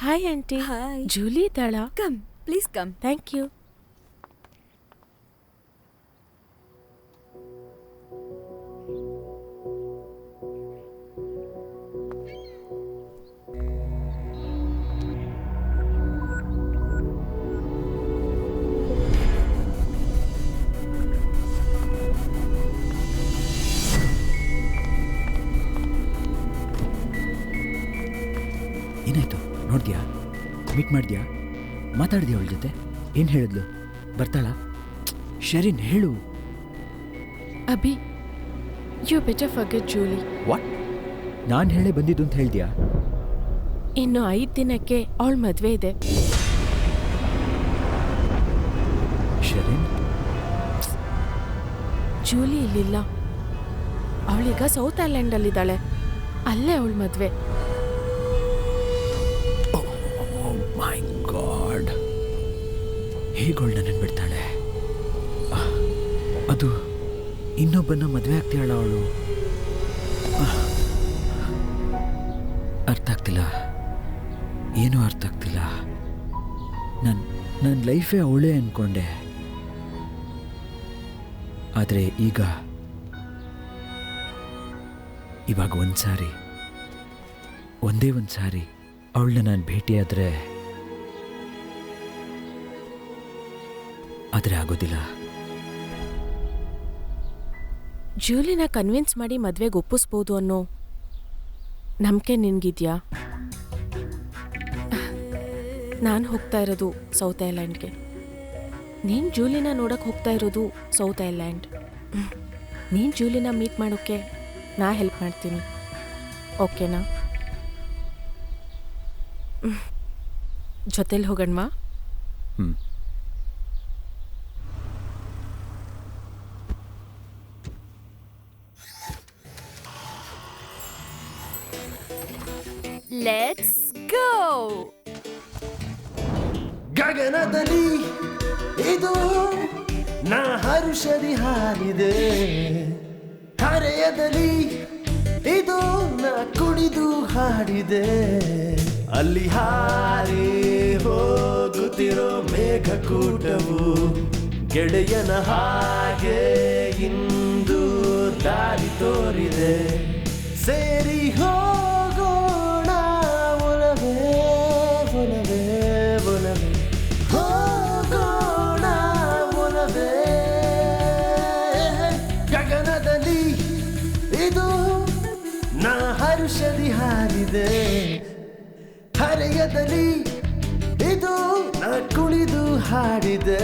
Hi aunty. Hi. Julie ಇದ್ದಾಳ? Come, please come. Thank you. ಏನಾಯ್ತು? ನೋಡಿದ್ಯಾ? ಮೀಟ್ ಮಾಡಿದ್ಯಾ? ಮಾತಾಡಿದ್ಯಾ ಅವಳ ಜೊತೆ? ಏನು ಹೇಳಿದ್ಲು? ಬರ್ತಾಳಾ? ಶೆರಿನ್ ಹೇಳು. Abby, you better forget Julie. What? ನಾನು ಹೇಳೇ ಬಂದಿದ್ದು ಅಂತ ಹೇಳ್ದ್ಯಾ? ಇನ್ನು 5 ದಿನಕ್ಕೆ ಅವಳ ಮದುವೆ ಇದೆ. ಶೆರಿನ್, ಜೂಲಿ ಇಲ್ಲಿಲ್ಲ. ಅವಳೀಗ ಸೌತ್ ಐಲ್ಯಾಂಡಲ್ಲಿದ್ದಾಳೆ. ಅಲ್ಲೇ ಅವಳ ಮದುವೆ. ಮೈ ಗಾಡ್, ಹೇಗೋಳು ನನ್ನನ್ನು ಬಿಡ್ತಾಳೆ? ಅದು ಇನ್ನೊಬ್ಬನ ಮದುವೆ ಆಗ್ತಾಳ ಅವಳು? ಅರ್ಥ ಆಗ್ತಿಲ್ಲ, ಏನೂ ಅರ್ಥ ಆಗ್ತಿಲ್ಲ. ನನ್ನ ಲೈಫೇ ಅವಳೇ ಅಂದ್ಕೊಂಡೆ, ಆದರೆ ಇವಾಗ ಒಂದೇ ಒಂದು ಸಾರಿ ಅವಳನ್ನ ನಾನು ಭೇಟಿಯಾದರೆ ಆಗೋದಿಲ್ಲ. ಜೂಲಿನ ಕನ್ವಿನ್ಸ್ ಮಾಡಿ ಮದುವೆಗೆ ಒಪ್ಪಿಸ್ಬೋದು ಅನ್ನೋ ನಂಬಿಕೆ ನಿನ್ಗಿದ್ಯಾ? ನಾನು ಹೋಗ್ತಾ ಇರೋದು ಸೌತ್ ಐಲ್ಯಾಂಡ್ಗೆ. ನೀನು ಜೂಲಿನ ನೋಡಕ್ಕೆ ಹೋಗ್ತಾ ಇರೋದು ಸೌತ್ ಐಲ್ಯಾಂಡ್. ನೀನು ಜೂಲಿನ ಮೀಟ್ ಮಾಡೋಕ್ಕೆ ನಾ ಹೆಲ್ಪ್ ಮಾಡ್ತೀನಿ, ಓಕೆನಾ? ಜೊತೆಲಿ ಹೋಗಣ್ವಾ? Let's go. ಗಗನದಲ್ಲಿ ಇದು ನಾ ಹರುಷದಿ ಹಾರಿದೆ, ಹರೆಯದಲ್ಲಿ ಇದು ನಾ ಕುಣಿದು ಹಾಡಿದೆ. ಅಲ್ಲಿ ಹಾರಿ ಹೋಗುತ್ತಿರೋ ಮೇಘಕೂಟವು ಗೆಳೆಯನ ಹಾಗೆ ಇಂದು ದಾರಿ ತೋರಿದೆ. ಸೇರಿ ಹೋಗೋಣ ಒಲವೇ ಒಲವೇ ಒಲವೇ, ಹೋಗೋಣ ಹಾಡಿದೆ ಹರೆಯದಲ್ಲಿ ಇದು ನಾ ಕುಣಿದು ಹಾಡಿದೆ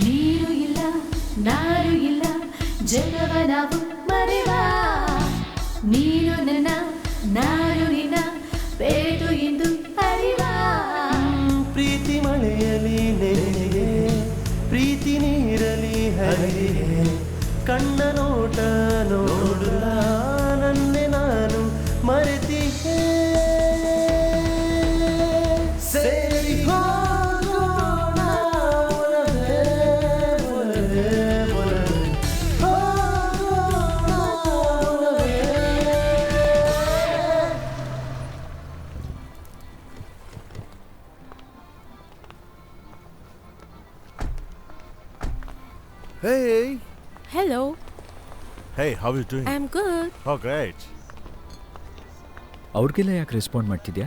ನೀರು ಇಲ್ಲ ನಾರು ಇಲ್ಲ ಜಗವ ನಾವು ಮರೆವ ನೀನು ನನ್ನ ನಾರು ನಿನ್ನ ಬೇಟು ಎಂದು ಅರಿವ ಪ್ರೀತಿ ಮಳೆಯಲಿ ನೆನೆಗೆ ಪ್ರೀತಿ ನೀರಲಿ ಹರಿಯೇ ಕಣ್ಣ ನೋಟ ನೋಡುಲ ನನ್ನೆ ನಾನು ಮರೆತಿಹೇ ಸೇರಿ ಹೋಗೋಣ ಒಲವೇ, ಒಲವೇ, ಒಲವೇ. ಹೋಗೋಣ ಒಲವೇ. Hey! Hello, Hey, how are you doing? I am good. Oh, great. ಅವ್ರಿಗೆಲ್ಲ ಯಾಕೆ ರೆಸ್ಪಾಂಡ್ ಮಾಡ್ತಿದ್ಯಾ?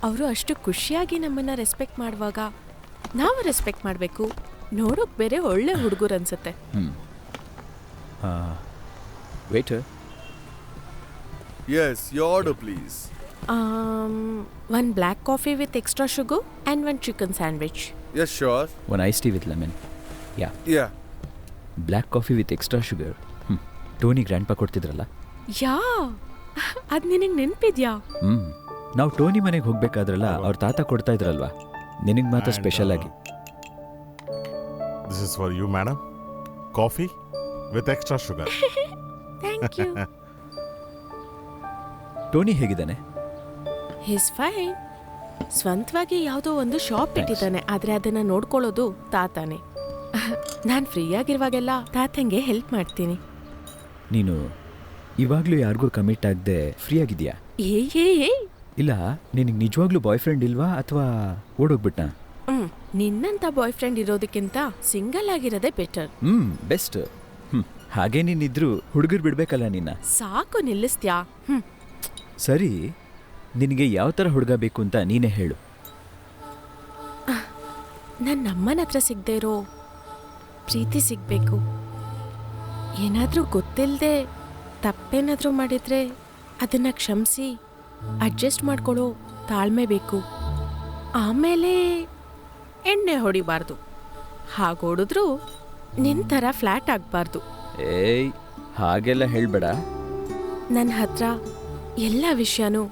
ಅವರು ಅಷ್ಟು ಖುಷಿಯಾಗಿ ನಮ್ಮನ್ನ ರೆಸ್ಪೆಕ್ಟ್ ಮಾಡುವಾಗ ನಾವು ರೆಸ್ಪೆಕ್ಟ್ ಮಾಡಬೇಕು. ನೋಡೋಕ್ ಬೇರೆ ಒಳ್ಳೆ ಹುಡುಗರು ಅನ್ಸುತ್ತೆ. Waiter, Yes, your order, please. One black coffee with extra sugar and one chicken sandwich. Yes, sure. One ice tea with lemon. Yeah, Yeah. Black coffee with extra sugar. Tony grandpa ಕೊಡ್ತಿದ್ರಲ್ಲ. ಯಾ, ಅದು ನಿನಗೆ ನೆನಪಿದ್ಯಾ? ನಾವು Tony ಮನೆಗೆ ಹೋಗ್ಬೇಕಾದ್ರಲ್ಲ ಅವ್ರ ತಾತ ಕೊಡ್ತಾ ಇದ್ರಲ್ವಾ, ನಿನಗೆ ಮಾತ್ರ ಸ್ಪೆಷಲ್ ಆಗಿ. This is for you, madam. Coffee with extra sugar. Thank you. Tony ಹೇಗಿದ್ದಾನೆ? He's fine. ಸ್ವಂತವಾಗಿ ಯಾವುದೋ ಒಂದು ಶಾಪ್ ಇಟ್ಟಿದ್ದಾನೆ, ಆದರೆ ಅದನ್ನು ನೋಡ್ಕೊಳ್ಳೋದು ತಾತಾನೆ. ನಾನು ಫ್ರೀ ಆಗಿರುವಾಗೆಲ್ಲ ತಾತಂಗೆ ಹೆಲ್ಪ್ ಮಾಡ್ತೀನಿ. ನೀನು ಇವಾಗಲೂ ಯಾರಿಗೂ ಕಮಿಟ್ ಆಗದೆ ಫ್ರೀ ಆಗಿದೆಯಾ? ಏ ಇಲ್ಲ, ನಿನಗೆ ನಿಜವಾಗ್ಲೂ ಬಾಯ್ ಫ್ರೆಂಡ್ ಇಲ್ವಾ ಅಥವಾ ಓಡೋಗ್ಬಿಟ್ಟ? ನಿನ್ನಂತ boy friend ಇರೋದಕ್ಕಿಂತ single ಆಗಿರೋದೇ better. Best. ಹಾಗೆ ನೀನಿದ್ರು ಹುಡುಗರು ಬಿಡ್ಬೇಕಲ್ಲ ನಿನ್ನ. ಸಾಕು, ನಿಲ್ಲಿಸ್ತ್ಯಾ? ಸರಿ, ನಿನಗೆ ಯಾವ ಥರ ಹುಡುಗ ಬೇಕು ಅಂತ ನೀನೇ ಹೇಳು. ನನ್ನ ಅಮ್ಮನ ಹತ್ರ ಸಿಗದೆ ಇರೋ ಪ್ರೀತಿ ಸಿಗಬೇಕು. ಏನಾದರೂ ಗೊತ್ತಿಲ್ಲದೆ ತಪ್ಪೇನಾದರೂ ಮಾಡಿದರೆ ಅದನ್ನು ಕ್ಷಮಿಸಿ ಅಡ್ಜಸ್ಟ್ ಮಾಡ್ಕೊಳ್ಳೋ ತಾಳ್ಮೆ ಬೇಕು. ಆಮೇಲೆ ಎಣ್ಣೆ ಹೊಡಿಬಾರ್ದು. ಹಾಗೊಡಿದ್ರೂ ನಿನ್ನ ಥರ ಫ್ಲ್ಯಾಟ್ ಆಗಬಾರ್ದು. ಏಯ್, ಹಾಗೆಲ್ಲ ಹೇಳ್ಬೇಡ. ನನ್ನ ಹತ್ರ ಎಲ್ಲ ವಿಷಯನೂ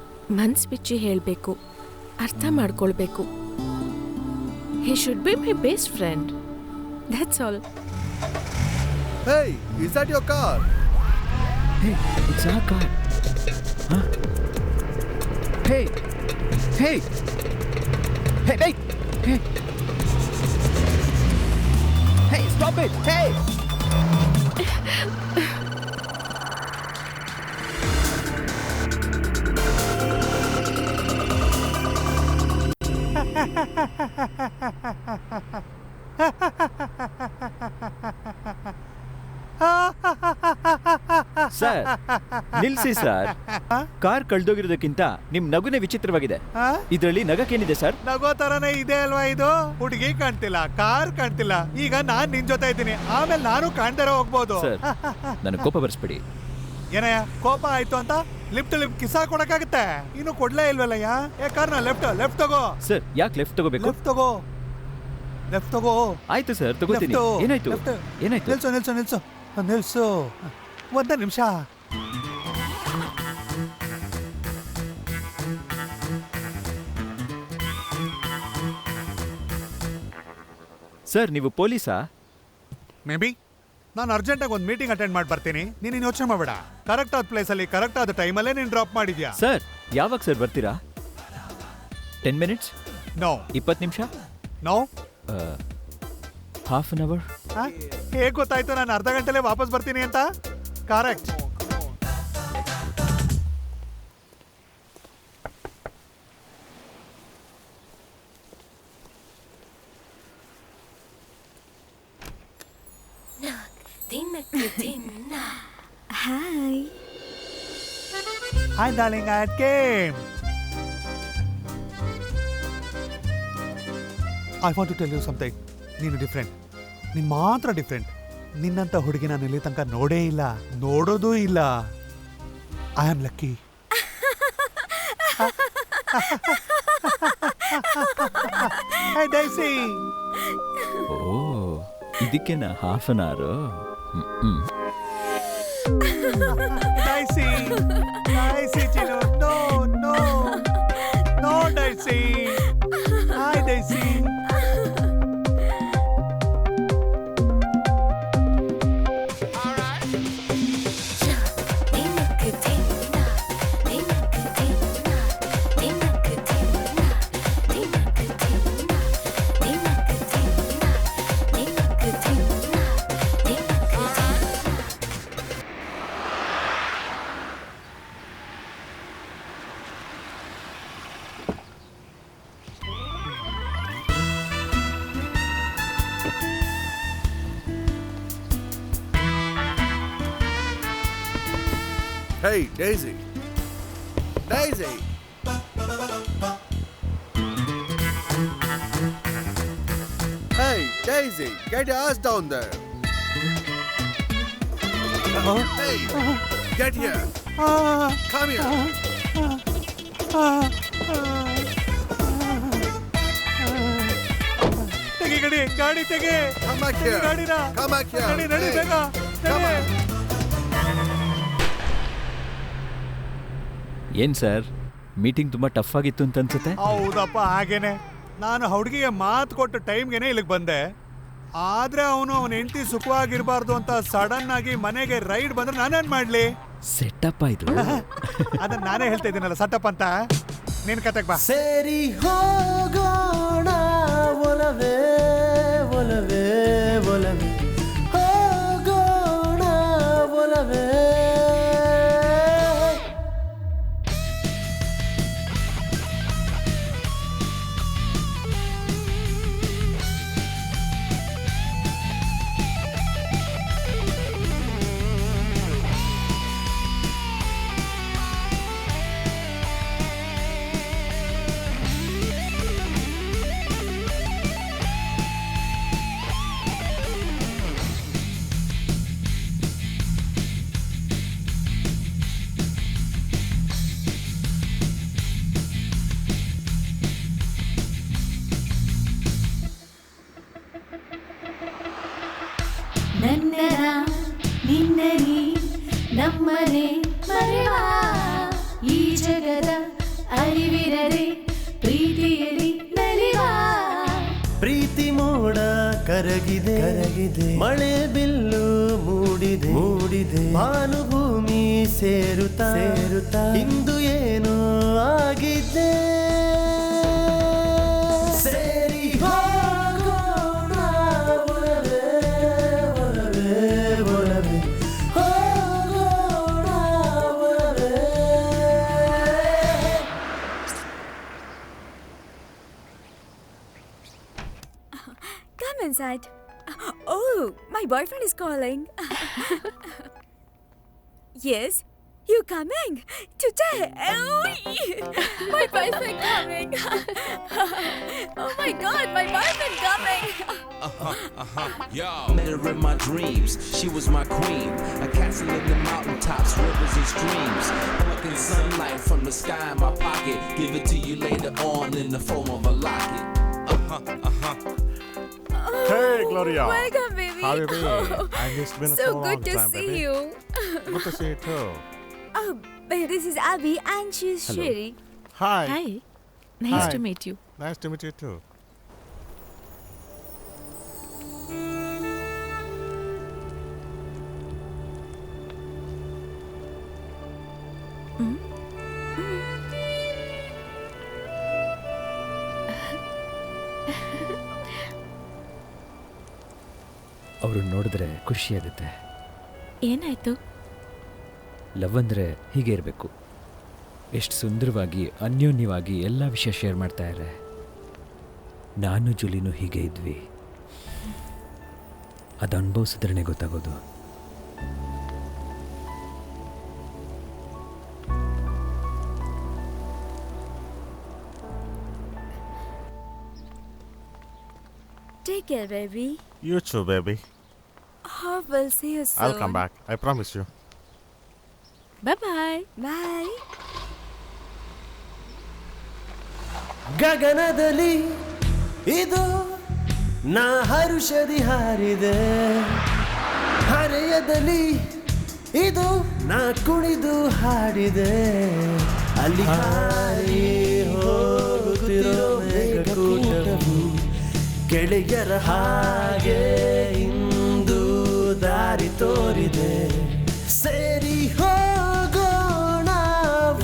ಮನ್ಸು ಬಿಚ್ಚಿ ಹೇಳಬೇಕು, ಅರ್ಥ ಮಾಡ್ಕೊಳ್ಬೇಕು. He should be my best friend. That's all. Hey, is that your car? Hey, it's our car. Huh? Hey, hey, hey, hey, hey, hey, stop it, hey. Sir, ನಿಲ್ಸಿ ಸರ್. ಕಾರ್ ಕಳ್ದೋಗಿರೋದಕ್ಕಿಂತ ನಿಮ್ ನಗುನೇ ವಿಚಿತ್ರವಾಗಿದೆ. ಇದರಲ್ಲಿ ನಗಕ್ಕೇನಿದೆ ಸರ್? ನಗೋ ತರನೇ ಇದೆ ಅಲ್ವಾ ಇದು? ಹುಡುಗಿ ಕಾಣ್ತಿಲ್ಲ, car ಕಾಣ್ತಿಲ್ಲ. ಈಗ ನಾನ್ ನಿನ್ ಜೊತೆ ಇದ್ದೀನಿ, ಆಮೇಲೆ ನಾನು ಕಾಣ್ದಾರ ಹೋಗ್ಬೋದು. ಸರ್, ನನಗೆ ಕೋಪ ಬರ್ಸ್ಬಿಡಿ. ಏನಯ್ಯ, ಕೋಪ ಆಯ್ತು ಅಂತ ಲಿಫ್ಟ್ ಕಿಸಾ ಕೊಡಕ್ಕಾಗತ್ತೆ? ಇನ್ನು ಕೊಡ್ಲೇ ಇಲ್ವಲ್ಲಯ್ಯ. ಕಾರ್ನ ಲೆಫ್ಟ್ ತಗೋ. ಸರ್, ಯಾಕೆ ಲೆಫ್ಟ್ ತಗೋಬೇಕು? ಲೆಫ್ಟ್ ತಗೋ. ಆಯ್ತು ಸರ್, ತಗೋತೀನಿ. ಏನಾಯ್ತು? ನಿಲ್ಸು. ಒಂದೇ ನಿಮಿಷ. ಸರ್, ನೀವು ಪೊಲೀಸಾ? May be. ನಾನು ಅರ್ಜೆಂಟಾಗಿ ಒಂದು ಮೀಟಿಂಗ್ ಅಟೆಂಡ್ ಮಾಡಿ ಬರ್ತೀನಿ. ನೀನು ಯೋಚನೆ ಮಾಡಬೇಡ. ಕರೆಕ್ಟ್ ಆದ ಪ್ಲೇಸಲ್ಲಿ ಕರೆಕ್ಟ್ ಆದ ಟೈಮಲ್ಲೇ ನೀನು ಡ್ರಾಪ್ ಮಾಡಿದ್ಯಾ. ಸರ್, ಯಾವಾಗ ಸರ್ ಬರ್ತೀರಾ? 10 minutes? ನೋ. 20 ನಿಮಿಷ? ನೋ. Half an hour? ಹೇಗೆ ಗೊತ್ತಾಯ್ತು ನಾನು ಅರ್ಧ ಗಂಟೆಲೇ ವಾಪಸ್ ಬರ್ತೀನಿ ಅಂತ? Correct. Hi. Hi, darling, I came. I want to tell you something. ನೀನು ಡಿಫ್ರೆಂಟ್. ನೀನು ಮಾತ್ರ ಡಿಫ್ರೆಂಟ್. ನಿನ್ನಂಥ ಹುಡುಗಿ ನಾನು ಇಲ್ಲಿ ತನಕ ನೋಡೇ ಇಲ್ಲ, ನೋಡೋದೂ ಇಲ್ಲ. I am lucky. Hi, Daisy. ಓ ಇದಕ್ಕೆನಾ ಹಾಫ್ ಅನ್ ಅವರು? Daisy, Daisy, Chino. No, no, no, Daisy. Hi, Daisy. Hey, Daisy. Daisy. Hey, Daisy, get your ass down there. Hey, get here. Come here. ತೆಗಿ ಗಡಿ, ಗಾಡಿ ತೆಗಿ. Come back here. ಗಾಡಿನ. Come back here. ನಡಿ, ನಡಿ, Hey, ಬೇಗ. come ನಡಿ. on. ಏನು ಸರ್, ಮೀಟಿಂಗ್ ತುಂಬ ಟಫ್ ಆಗಿತ್ತು ಅಂತ ಅನ್ಸುತ್ತೆ? ಹೌದಪ್ಪ, ಹಾಗೇನೆ. ನಾನು ಹುಡುಗಿಗೆ ಮಾತು ಕೊಟ್ಟು ಟೈಮ್ಗೆನೆ ಇಲ್ಲಿಗೆ ಬಂದೆ. ಆದ್ರೆ ಅವನ ಹೆಂಡತಿ ಸುಖವಾಗಿರ್ಬಾರ್ದು ಅಂತ ಸಡನ್ ಆಗಿ ಮನೆಗೆ ರೈಡ್ ಬಂದ್ರೆ ನಾನೇನ್ ಮಾಡ್ಲಿ? ಸೆಟ್ಟಪ್ಪ ಇದು. ಅದನ್ನ ನಾನೇ ಹೇಳ್ತಾ ಇದ್ದೀನಲ್ಲ ಸೆಟಪ್ ಅಂತ. ನಿನ್ ಕತೆಗೆ ಬಾ. ಸೇರಿ ಹೋಗೋಣ ಒಲವೇ ಒಲವೇ ಒಲವೇ ಹೋಗೋಣ ಒಲವೇ. ನನ್ನನ ನಿನ್ನನಿ ನಮ್ಮನೆ ಮರೆವ ಈ ಜಗದ ಅರಿವಿರದೆ ಪ್ರೀತಿಯಲ್ಲಿ ನಲಿವ. ಪ್ರೀತಿ ಮೋಡ ಕರಗಿದೆ ಕರಗಿದೆ, ಮಳೆ ಬಿಲ್ಲು ಮೂಡಿದೆ ಮೂಡಿದೆ, ಭಾನುಭೂಮಿ ಸೇರುತ್ತಾ ಸೇರುತ್ತಾ ಇಂದು ಏನೋ ಆಗಿದೆ. ಸೇರಿ ಹೋಗೋಣ ಒಲವೇ ಒಲವೇ ಒಲವೇ ಹೋಗೋಣ ಒಲವೇ. Come inside. Oh, my boyfriend is calling. Yes, you coming today? Oh, my boyfriend coming. Oh my God, my boyfriend coming. Yo, met her in my dreams. She was my queen. A castle in the mountaintops, rivers and streams. Plucking sunlight from the sky in my pocket. Give it to you later on in the form of a locket. Hey, Gloria. Welcome, baby. How have you been? Oh, It's been so so good long to time, see baby. you. Good to see you too. Oh, babe, this is Abby and she's Hello. Shiri. Hi. Hi. Nice Hi. to meet you. Nice to meet you too. ಅವ್ರನ್ನ ನೋಡಿದ್ರೆ ಖುಷಿಯಾಗುತ್ತೆ. ಏನಾಯ್ತು? Love ಅಂದರೆ ಹೀಗೆ ಇರಬೇಕು. ಎಷ್ಟು ಸುಂದರವಾಗಿ ಅನ್ಯೋನ್ಯವಾಗಿ ಎಲ್ಲ ವಿಷಯ ಶೇರ್ ಮಾಡ್ತಾ ಇದ್ದಾರೆ. ನಾನು ಜುಲಿನೂ ಹೀಗೆ ಇದ್ವಿ. ಅದು ಅನುಭವಿಸಿದ್ರೇ ಗೊತ್ತಾಗೋದು. Take care, baby. You too, baby. We'll see you soon. I'll come back. I promise you. Bye Bye. ಗಗನದಲ್ಲಿ ಇದು ನಾ ಹರುಷದಿ ಹಾರಿದೆ, ಹರೆಯದಲ್ಲಿ ಇದು ನಾ ಕುಣಿದು ಹಾಡಿದೆ, ಅಲ್ಲಿ ಹಾರಿ ಹೋಗುತ್ತಿರೋ ಮೇಘಕೂಟವು ಗೆಳೆಯರ ಹಾಗೆ ಇಂದು ದಾರಿ ತೋರಿದೆ, ಸೇರಿ ಹೋಗೋಣ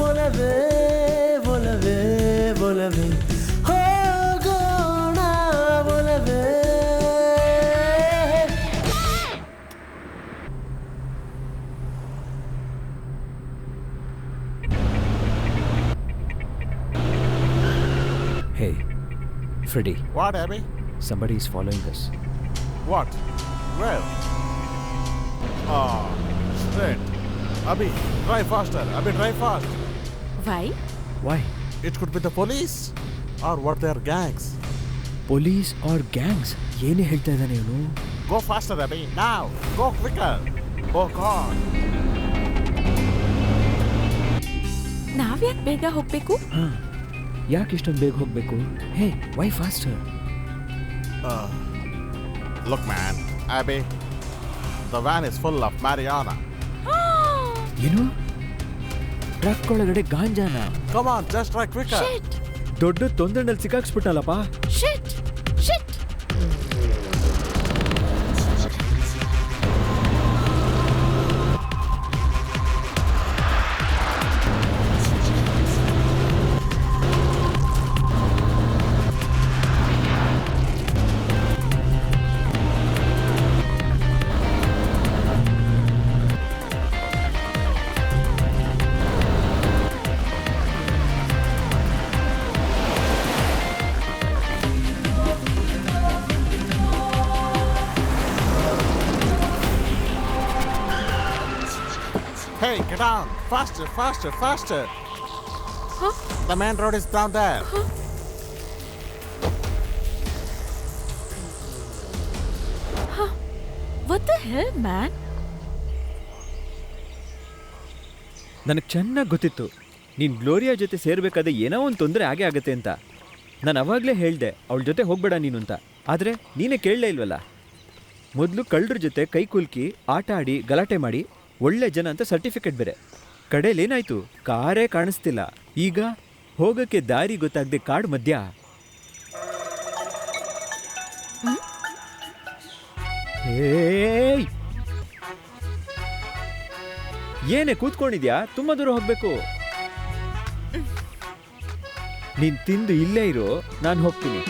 ಒಲವೇ ಒಲವೇ ಒಲವೇ ಹೋಗೋಣ ಒಲವೇ. Hey, Freddy, What, Abby? somebody is following us. What? Where? Oh, shit. Abby, drive faster. Abby, drive fast. Why Why? It could be the police. Or what they are gangs. Police or gangs? ಏನೇ ಹೇಳ್ತಾ ಇದ್ದಾನೆ ಇವನು? Go faster, Abby. Now. Go quicker. Oh, God. ನಾವ್ಯಾಕೆ ಬೇಗ ಹೋಗ್ಬೇಕು? ಯಾಕೆ ಇಷ್ಟೊಂದು ಬೇಗ ಹೋಗ್ಬೇಕು? Hey, why faster? Look, man. Abby, the van is full of marijuana. ಏನು? ಟ್ರಕ್ ಒಳಗಡೆ ಗಾಂಜಾನ? Come on, just try quicker. ಶಿಟ್ ದೊಡ್ಡ ತೊಂದರೆನಲ್ಲಿ ಸಿಕ್ಕಾಕ್ಸ್ಬಿಟ್ಟಲ್ಲಪ್ಪ. ಶಿಟ್ ಶಿಟ್. Hey, get on. Faster, faster, faster. The main road is down there. What the hell, man? ನನಗೆ ಚೆನ್ನಾಗಿ ಗೊತ್ತಿತ್ತು ನೀನು Gloria ಜೊತೆ ಸೇರ್ಬೇಕಾದ್ರೆ ಏನೋ ಒಂದು ತೊಂದರೆ ಆಗೇ ಆಗುತ್ತೆ ಅಂತ. ನಾನು ಅವಾಗಲೇ ಹೇಳಿದೆ ಅವಳ ಜೊತೆ ಹೋಗ್ಬೇಡ ನೀನು ಅಂತ. ಆದರೆ ನೀನೇ ಕೇಳಲೇ ಇಲ್ವಲ್ಲ. ಮೊದಲು ಕಳ್ಳರ ಜೊತೆ ಕೈ ಕುಲ್ಕಿ ಆಟ ಆಡಿ ಗಲಾಟೆ ಮಾಡಿ ಒಳ್ಳೆ ಜನ ಅಂತ ಸರ್ಟಿಫಿಕೇಟ್ ಬೇರೆ. ಕಡೆಯಲ್ಲೇನಾಯ್ತು? ಕಾರೇ ಕಾಣಿಸ್ತಿಲ್ಲ. ಈಗ ಹೋಗೋಕ್ಕೆ ದಾರಿ ಗೊತ್ತಾಗದೆ ಕಾಡು ಮಧ್ಯ. ಏಯ್, ಏನೇ ಕೂತ್ಕೊಂಡಿದ್ಯಾ? ತುಂಬ ದೂರ ಹೋಗ್ಬೇಕು. ನೀನ್ ತಿಂದು ಇಲ್ಲೇ ಇರೋ, ನಾನು ಹೋಗ್ತೀನಿ.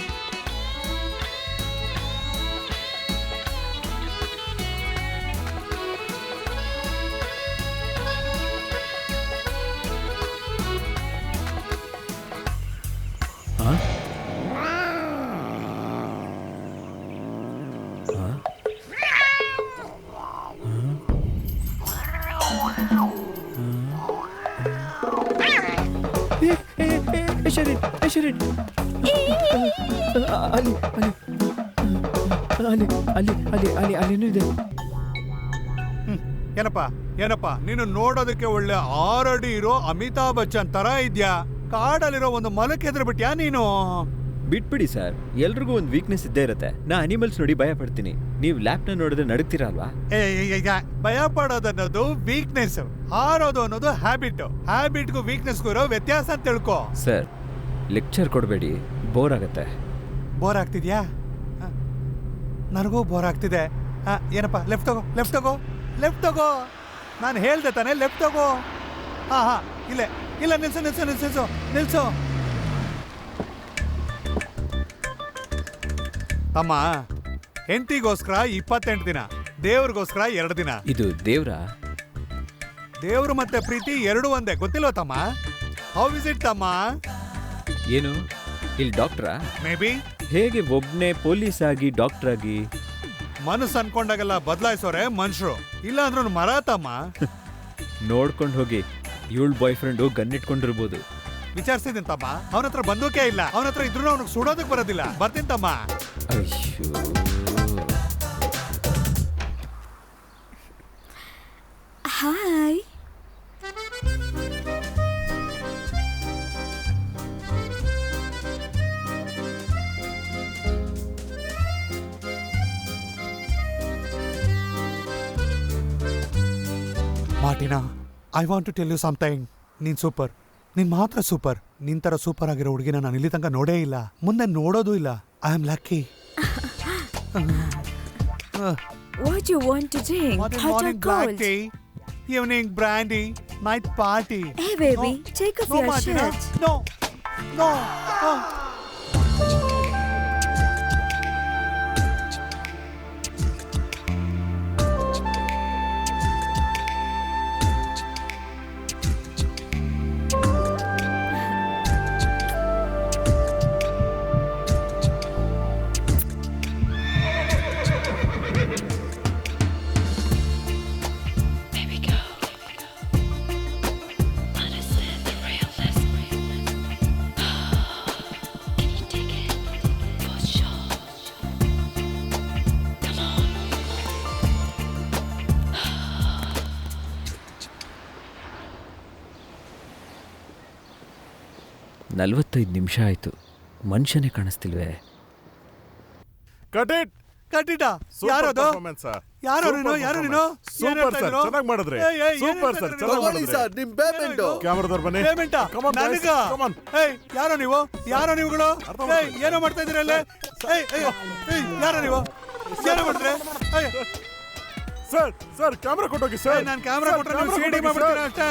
ಅಲ್ಲಿದೆ. ಏನಪ್ಪ ನೀನು ನೋಡೋದಕ್ಕೆ ಒಳ್ಳೆ 6 ಅಡಿ ಇರೋ ಅಮಿತಾಬ್ ಬಚ್ಚನ್ ತರ ಇದ್ಯಾ. ಕಾಡಲ್ಲಿರೋ ಒಂದು ಮಲಕ್ಕೆ ಎದುರು ಬಿಟ್ಯಾ ನೀನು? ಬಿಟ್ಬಿಡಿ ಸರ್, ಎಲ್ರಿಗೂ ಒಂದು ವೀಕ್ನೆಸ್ ಇದ್ದೇ ಇರುತ್ತೆ. ನಾ ಅನಿಮಲ್ಸ್ ನೋಡಿ ಭಯ ಪಡ್ತೀನಿ. ನೀವು ಲ್ಯಾಪ್ನ ನೋಡಿದ್ರೆ ನಡುತ್ತೀರಾ ಅಲ್ವಾ? ಭಯ ಪಡೋದು ಅನ್ನೋದು ವೀಕ್ನೆಸ್, ಹಾರೋದು ಅನ್ನೋದು ಹ್ಯಾಬಿಟ್ಗೂ ವೀಕ್ನೆಸ್ಗೂ ಇರೋ ವ್ಯತ್ಯಾಸ ಅಂತ ತಿಳ್ಕೊ. ಸರ್, ಲೆಕ್ಚರ್ ಕೊಡಬೇಡಿ, ಬೋರ್ ಆಗತ್ತೆ. ಬೋರ್ ಆಗ್ತಿದ್ಯಾ? ನನಗೂ ಬೋರ್ ಆಗ್ತಿದೆ. ಏನಪ್ಪ, ಲೆಫ್ಟ್ ತಗೋ. ನಾನು ಹೇಳ್ದೆ ತಾನೆ, ಲೆಫ್ಟ್ ತಗೋ. ಹಾ ಇಲ್ಲ ನಿಲ್ಸು. ತಮ್ಮ, ಹೆಂಡತಿಗೋಸ್ಕರ 28 ದಿನ, ದೇವ್ರಿಗೋಸ್ಕರ 2 ದಿನ. ಇದು ದೇವ್ರಾ? ದೇವ್ರು ಮತ್ತೆ ಪ್ರೀತಿ 2 ಒಂದೇ, ಗೊತ್ತಿಲ್ವ ತಮ್ಮ? ಹೌ ಇಸ್ ಇಟ್ ತಮ್ಮ? ಏನು ಇಲ್ಲಿ ಡಾಕ್ಟ್ರಾ? May be. ಹೇಗೆ ಒಬ್ನೇ ಪೊಲೀಸ್ ಆಗಿ ಡಾಕ್ಟರ್ ಆಗಿ? ಮನಸ್ಸು ಅನ್ಕೊಂಡಾಗೆಲ್ಲ ಬದಲಾಯಿಸೋರೆ ಮನುಷ್ಯರು, ಇಲ್ಲ ಅಂದ್ರೂ ಮರ ತಮ್ಮ. ನೋಡ್ಕೊಂಡು ಹೋಗಿ, ಇವಳು ಬಾಯ್ ಫ್ರೆಂಡು ಗನ್ ಇಟ್ಕೊಂಡಿರ್ಬೋದು. ವಿಚಾರಿಸಿದ್ದೀನಿ ತಮ್ಮ, ಅವನ ಹತ್ರ ಬಂದೂಕೆ ಇಲ್ಲ. ಅವನ ಹತ್ರ ಇದ್ರೂ ಅವನಿಗೆ ಸುಡೋದಕ್ಕೆ ಬರೋದಿಲ್ಲ. ಬರ್ತೀನಿ ತಮ್ಮ. ಅಯ್ಯೋ. Hi. Martina, I want to tell you something. ನೀನ್ ಸೂಪರ್. ನೀನ್ ಮಾತ್ರ ಸೂಪರ್. ನಿನ್ ತರ ಸೂಪರ್ ಆಗಿರೋ ಹುಡುಗಿನ ನಾನು ಇಲ್ಲಿ ತನಕ ನೋಡೇ ಇಲ್ಲ, ಮುಂದೆ ನೋಡೋದು ಇಲ್ಲ. I am lucky. What you want to drink? Hot or Morning cold? black tea, evening brandy, night party. Hey baby, take off your Martina. shirt. No, no. ನಲವತ್ತೈದು ನಿಮಿಷ ಆಯ್ತು, ಮನುಷ್ಯನೇ ಕಾಣಿಸ್ತಿಲ್ವೇ? Cut it. ಕಟ್ಟಿಟ. ಯಾರದು? ಯಾರು ನೀನು? ಯಾರು ನೀನು? ಸೂಪರ್ ಸರ್, ಚೆನ್ನಾಗಿ ಮಾಡಿದ್ರಿ. ಸೂಪರ್ ಸರ್, ಚೆನ್ನಾಗಿ ತಗೊಳ್ಳಿ ಮಾಡಿದ್ರಿ. ಸರ್ ನಿಮ್ ಪೇಮೆಂಟ್. ಕ್ಯಾಮರಾದವ್ರು ಬನ್ನಿ. Payment Come on, guys. Come on. ಯಾರೋ ನೀವು? ಯಾರೋ ನೀವುಗಳು? ಏನೋ ಮಾಡ್ತಾ ಇದ್ದೀರಾ ಅಲ್ಲೇ? ಯಾರೋ ನೀವು? ಏನೋ ಮಾಡ್ತೀರಾ? ಸರ್ ಕ್ಯಾಮ್ರಾ ಕೊಟ್ಟೋಗಿ ಸರ್. ನಾನು ಕ್ಯಾಮ್ರಾ ಕೊಟ್ಟರೆ ನೀವು ಸಿಡಿ ಮಾಡ್ಬಿಡ್ತೀರಾ ಅಷ್ಟೇ.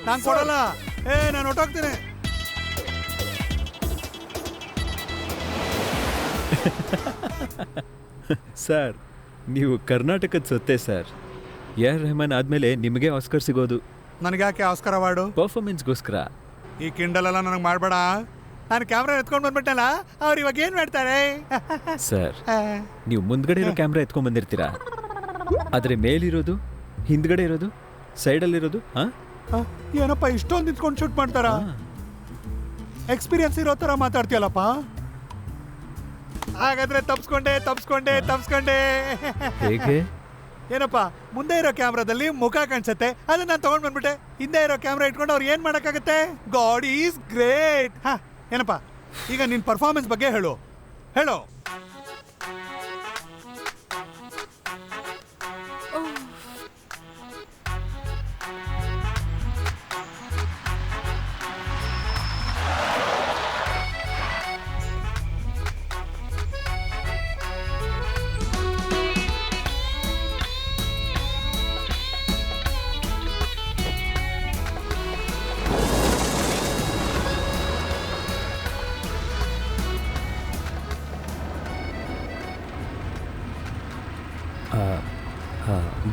ನಾನು ಕೊಡಲ್ಲ. ನಾನು ಹೊಟ್ಟೋಗ್ತೀನಿ. ಸರ್, ನೀವು ಕರ್ನಾಟಕದ ಸೊತ್ತೆ ಸರ್. AR ರೆಹಮಾನ್ ಆದಮೇಲೆ ನಿಮಗೆ ಆಸ್ಕರ್ ಸಿಗೋದು. ನನಗೆ ಯಾಕೆ ಆಸ್ಕರ್ ಅವಾರ್ಡು? ಪರ್ಫಾರ್ಮೆನ್ಸ್ಗೋಸ್ಕರ. ಈ ಕಿಂಡಲ್ ಎಲ್ಲ ನನಗೆ ಮಾಡಬೇಡ. ನಾನು ಕ್ಯಾಮ್ರಾ ಎತ್ಕೊಂಡು ಬಂದ್ಬಿಟ್ಟಲ್ಲ, ಅವ್ರು ಇವಾಗ ಏನು ಮಾಡ್ತಾರೆ? ಸರ್, ನೀವು ಮುಂದ್ಗಡೆ ಇರೋ ಕ್ಯಾಮ್ರಾ ಎತ್ಕೊಂಡ್ ಬಂದಿರ್ತೀರಾ, ಆದರೆ ಮೇಲಿರೋದು, ಹಿಂದ್ಗಡೆ ಇರೋದು, ಸೈಡಲ್ಲಿರೋದು ಏನಪ್ಪ ಇಷ್ಟೊಂದು ನಿಂತ್ಕೊಂಡು ಶೂಟ್ ಮಾಡ್ತಾರ? ಎಕ್ಸ್ಪೀರಿಯನ್ಸ್ ಇರೋ ಥರ ಮಾತಾಡ್ತೀಯಲ್ಲಪ್ಪ. ಹಾಗಾದ್ರೆ ತಪ್ಸ್ಕೊಂಡೆ. ಹೇಗೆ? ಏನಪ್ಪ, ಮುಂದೆ ಇರೋ ಕ್ಯಾಮ್ರಾದಲ್ಲಿ ಮುಖ ಕಾಣಿಸುತ್ತೆ, ಅದನ್ನ ನಾನು ತಗೊಂಡ್ ಬಂದ್ಬಿಟ್ಟೆ. ಹಿಂದೆ ಇರೋ ಕ್ಯಾಮ್ರಾ ಇಟ್ಕೊಂಡು ಅವ್ರು ಏನ್ ಮಾಡಕ್ಕಾಗತ್ತೆ? God is great. ಏನಪ್ಪ, ಈಗ ನಿನ್ ಪರ್ಫಾರ್ಮೆನ್ಸ್ ಬಗ್ಗೆ ಹೇಳು.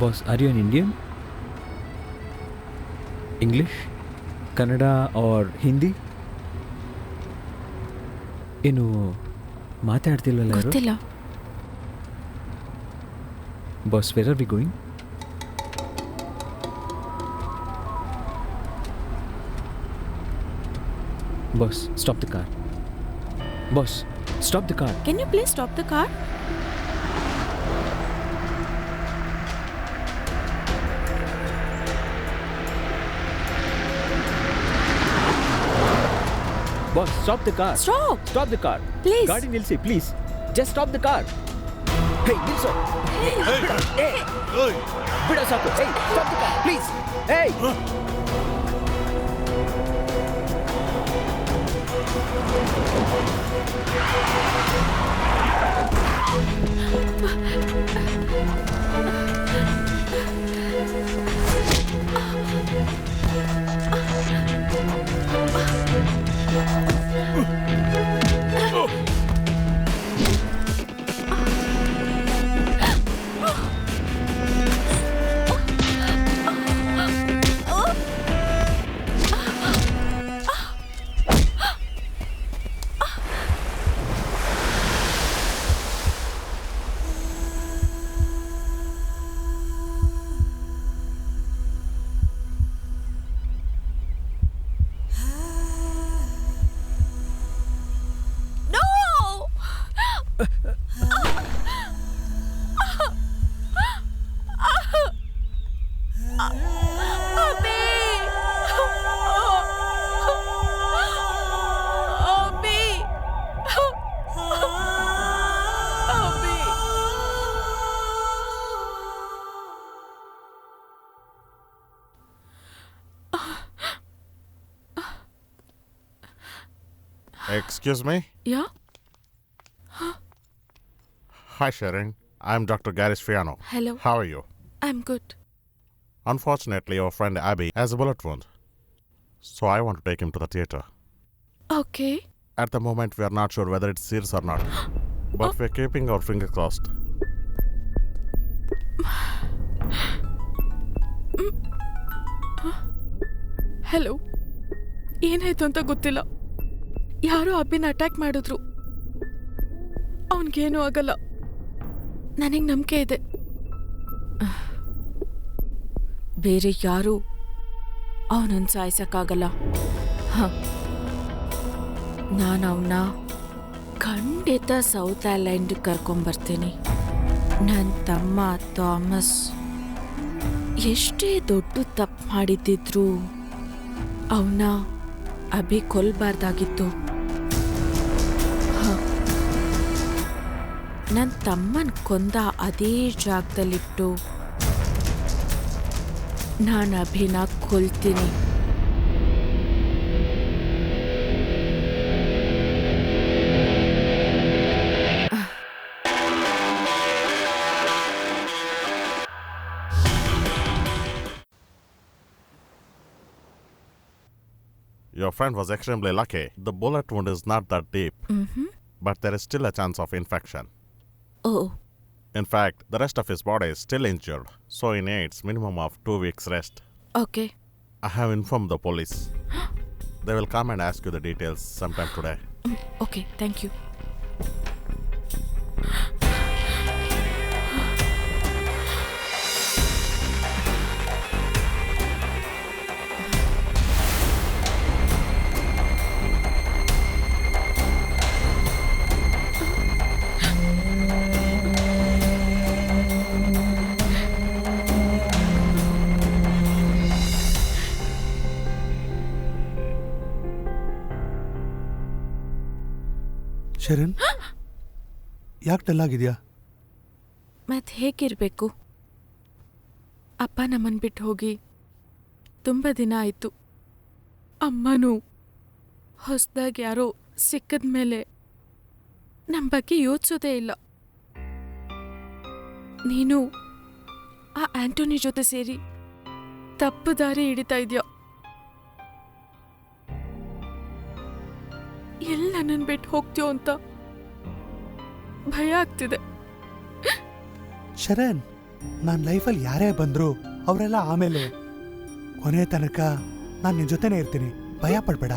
Boss, are you an Indian? English, Kannada or Hindi? ಏನು ಮಾತಾಡ್ತಿಲ್ವಲ್ಲ ಯಾರು? ಗೊತ್ತಿಲ್ಲ. Boss, where are we going? Boss, stop the car. Boss, stop the car. Can you please stop the car? Boss, stop the car. Stop the car. Please. ಗಾಡಿ ನಿಲ್ಲಿಸಿ, please. Just stop the car. Hey, ನಿಲ್ಸು. ಬಿಡ ಸಾಕು. Hey, stop the car, please. Hey. Excuse me? Yeah? Hi, Sharon. I'm Dr. Gary Sfiano. Hello. How are you? I'm good. Unfortunately, your friend Abby has a bullet wound. So I want to take him to the theater. Okay. At the moment, we are not sure whether it's serious or not. But we're keeping our fingers crossed. Hello, ಏನಾಯ್ತು ಅಂತ ಗೊತ್ತಿಲ್ಲ. ಯಾರೋ ಅಬ್ಬಿನ attack ಮಾಡಿದ್ರು. ಅವನಿಗೇನೂ ಆಗಲ್ಲ. ನನಗೆ ನಂಬಿಕೆ ಇದೆ. ಬೇರೆ ಯಾರೂ ಅವನನ್ನು ಸಾಯಿಸಕ್ಕಾಗಲ್ಲ. ನಾನು ಅವನ್ನ ಖಂಡಿತ ಸೌತ್ ಐಲ್ಯಾಂಡ್ ಕರ್ಕೊಂಬರ್ತೀನಿ. ನನ್ನ ತಮ್ಮ ಥಾಮಸ್ ಎಷ್ಟೇ ದೊಡ್ಡ ತಪ್ಪು ಮಾಡಿದ್ದಿದ್ರು ಅವನ್ನ ಅಭಿ ಕೊಲ್ಬಾರ್ದಾಗಿತ್ತು. ನನ್ನ ತಮ್ಮನ ಕೊಂದ ಅದೇ ಜಾಗದಲ್ಲಿಟ್ಟು ನಾನು ಅಭಿನ ಕೊಲ್ತೀನಿ. Your friend was extremely lucky. The bullet wound is not that deep. But there is still a chance of infection. Oh. In fact, the rest of his body is still injured, so he needs minimum of 2 weeks rest. Okay. I have informed the police. They will come and ask you the details sometime today. Okay, thank you. Sharan, ಯಾಕೆ dull ಆಗಿದೆಯಾ? ಮತ್ತೆ ಹೇಗಿರಬೇಕು? ಅಪ್ಪ ನಮ್ಮನ್ನು ಬಿಟ್ಟು ಹೋಗಿ ತುಂಬ ದಿನ ಆಯಿತು. ಅಮ್ಮನೂ ಹೊಸದಾಗಿ ಯಾರೋ ಸಿಕ್ಕಿದ ಮೇಲೆ ನಮ್ಮ ಬಗ್ಗೆ ಯೋಚಿಸೋದೇ ಇಲ್ಲ. ನೀನು ಆ ಆಂಟೋನಿ ಜೊತೆ ಸೇರಿ ತಪ್ಪು ದಾರಿ ಹಿಡಿತಾ ಇದೆಯಾ? ಎಲ್ಲ ನನ್ನನ್ನು ಬಿಟ್ಟು ಹೋಗ್ತೀಯೋ ಅಂತ ಭಯ ಆಗ್ತಿದೆ. ಶರಣ್, ನನ್ನ ಲೈಫಲ್ಲಿ ಯಾರೇ ಬಂದ್ರು ಅವರೆಲ್ಲ ಆಮೇಲೆ. ಕೊನೆ ತನಕ ನಾನು ನಿನ್ನ ಜೊತೆನೇ ಇರ್ತೀನಿ, ಭಯ ಪಡ್ಬೇಡ.